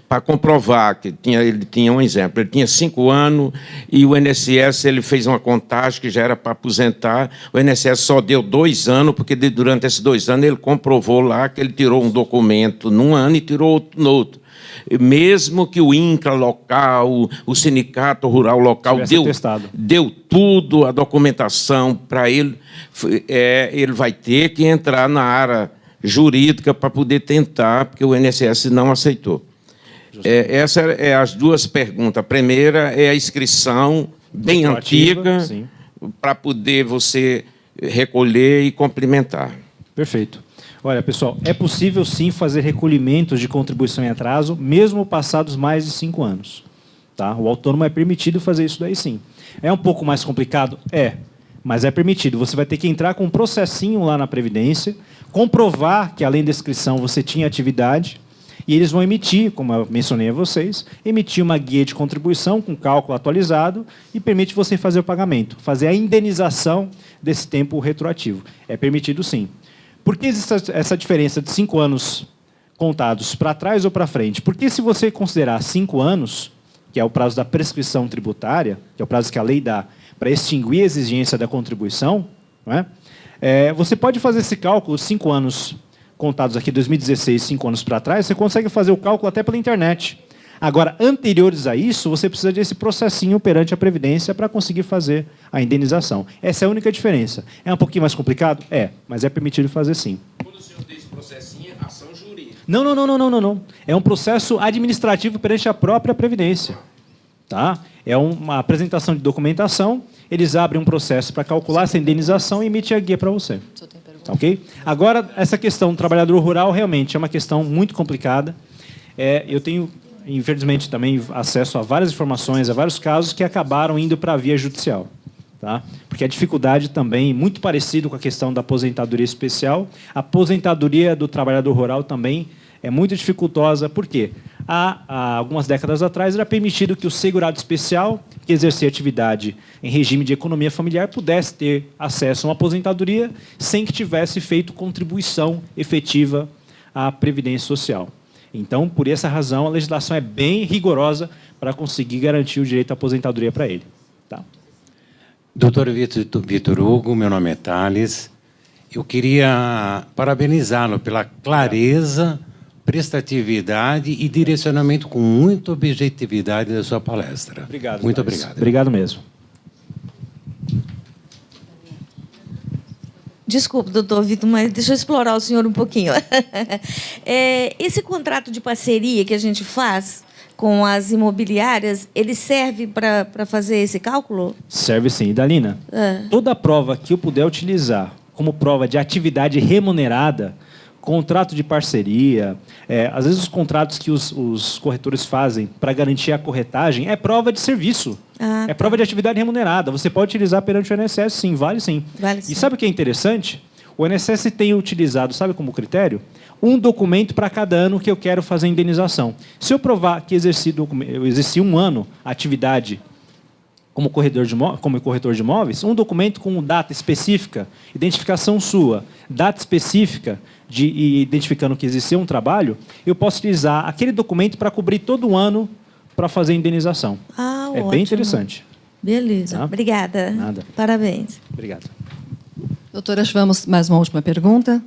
para comprovar que ele tinha um exemplo, ele tinha 5 anos e o INSS ele fez uma contagem que já era para aposentar, o INSS só deu 2 anos, porque durante esses 2 anos ele comprovou lá que ele tirou um documento num ano e tirou outro no outro. Mesmo que o INCRA local, o sindicato rural local deu tudo, a documentação para ele, ele vai ter que entrar na área jurídica para poder tentar, porque o INSS não aceitou. Essas são as duas perguntas. A primeira é a inscrição bem antiga, para poder você recolher e complementar. Perfeito. Olha, pessoal, é possível sim fazer recolhimentos de contribuição em atraso, mesmo passados mais de 5 anos. Tá? O autônomo é permitido fazer isso daí sim. É um pouco mais complicado? É, mas é permitido. Você vai ter que entrar com um processinho lá na Previdência, comprovar que, além da inscrição, você tinha atividade, e eles vão emitir, como eu mencionei a vocês, emitir uma guia de contribuição com cálculo atualizado e permite você fazer o pagamento, fazer a indenização desse tempo retroativo. É permitido sim. Por que existe essa diferença de 5 anos contados para trás ou para frente? Porque se você considerar 5 anos, que é o prazo da prescrição tributária, que é o prazo que a lei dá para extinguir a exigência da contribuição, não é? Você pode fazer esse cálculo 5 anos contados aqui, 2016, 5 anos para trás, você consegue fazer o cálculo até pela internet. Agora, anteriores a isso, você precisa desse processinho perante a Previdência para conseguir fazer a indenização. Essa é a única diferença. É um pouquinho mais complicado? É, mas é permitido fazer sim. Quando o senhor diz processinho, é ação jurídica. Não. É um processo administrativo perante a própria Previdência. Tá? É uma apresentação de documentação, eles abrem um processo para calcular essa indenização e emitem a guia para você. Ok? Agora, essa questão do trabalhador rural realmente é uma questão muito complicada. Eu tenho, infelizmente, também acesso a várias informações, a vários casos que acabaram indo para a via judicial. Tá? Porque a dificuldade também, muito parecido com a questão da aposentadoria especial, a aposentadoria do trabalhador rural também é muito dificultosa. Por quê? Há algumas décadas atrás, era permitido que o segurado especial, que exercia atividade em regime de economia familiar, pudesse ter acesso a uma aposentadoria sem que tivesse feito contribuição efetiva à Previdência Social. Então, por essa razão, a legislação é bem rigorosa para conseguir garantir o direito à aposentadoria para ele. Tá? Doutor Vitor Hugo, meu nome é Thales. Eu queria parabenizá-lo pela clareza, prestatividade e direcionamento com muita objetividade da sua palestra. Obrigado. Muito Thales. obrigado. Obrigado mesmo. Desculpe, doutor Vitor, mas deixa eu explorar o senhor um pouquinho. Esse contrato de parceria que a gente faz com as imobiliárias, ele serve para fazer esse cálculo? Serve sim. Dalina, toda prova que eu puder utilizar como prova de atividade remunerada, contrato de parceria, às vezes os contratos que os corretores fazem para garantir a corretagem é prova de serviço. É prova de atividade remunerada. Você pode utilizar perante o INSS, sim, vale sim. Vale sim. E sabe o que é interessante? O INSS tem utilizado, sabe como critério? Um documento para cada ano que eu quero fazer a indenização. Se eu provar que eu exerci 1 ano a atividade como corretor de imóveis, um documento com data específica, identificação sua, data específica, identificando que existiu um trabalho, eu posso utilizar aquele documento para cobrir todo o ano para fazer a indenização. É ótimo. Bem interessante. Beleza. Tá? Obrigada. Nada. Parabéns. Obrigado. Doutora, vamos mais uma última pergunta.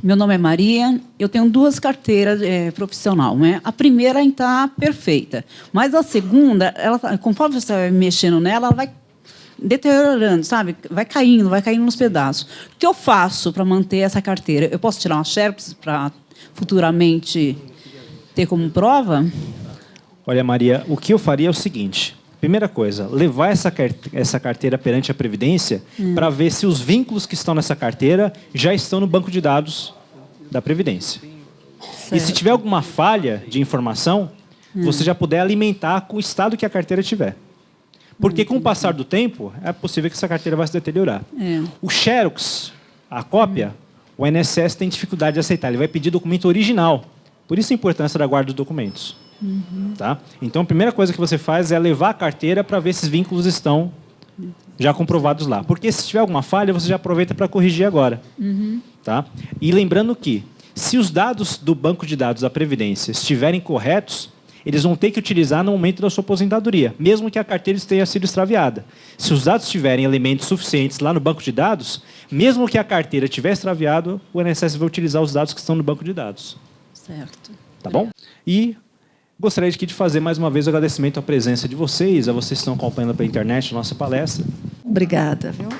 Meu nome é Maria, eu tenho 2 carteiras profissional, né? A primeira está perfeita, mas a segunda, ela, conforme você vai mexendo nela, ela vai deteriorando, sabe? Vai caindo nos pedaços. O que eu faço para manter essa carteira? Eu posso tirar uma xerox para futuramente ter como prova? Olha, Maria, o que eu faria é o seguinte. Primeira coisa, levar essa carteira perante a Previdência para ver se os vínculos que estão nessa carteira já estão no banco de dados da Previdência. Certo. E se tiver alguma falha de informação, você já puder alimentar com o estado que a carteira tiver. Porque com o passar do tempo, é possível que essa carteira vai se deteriorar. O Xerox, a cópia, o INSS tem dificuldade de aceitar. Ele vai pedir documento original. Por isso a importância da guarda dos documentos. Tá? Então, a primeira coisa que você faz é levar a carteira para ver se os vínculos estão já comprovados lá. Porque se tiver alguma falha, você já aproveita para corrigir agora. Tá? E lembrando que, se os dados do banco de dados da Previdência estiverem corretos, eles vão ter que utilizar no momento da sua aposentadoria, mesmo que a carteira tenha sido extraviada. Se os dados tiverem elementos suficientes lá no banco de dados, mesmo que a carteira estiver extraviada, o INSS vai utilizar os dados que estão no banco de dados. Certo. Tá bom? E gostaria de fazer mais uma vez o agradecimento à presença de vocês, a vocês que estão acompanhando pela internet a nossa palestra. Obrigada, viu?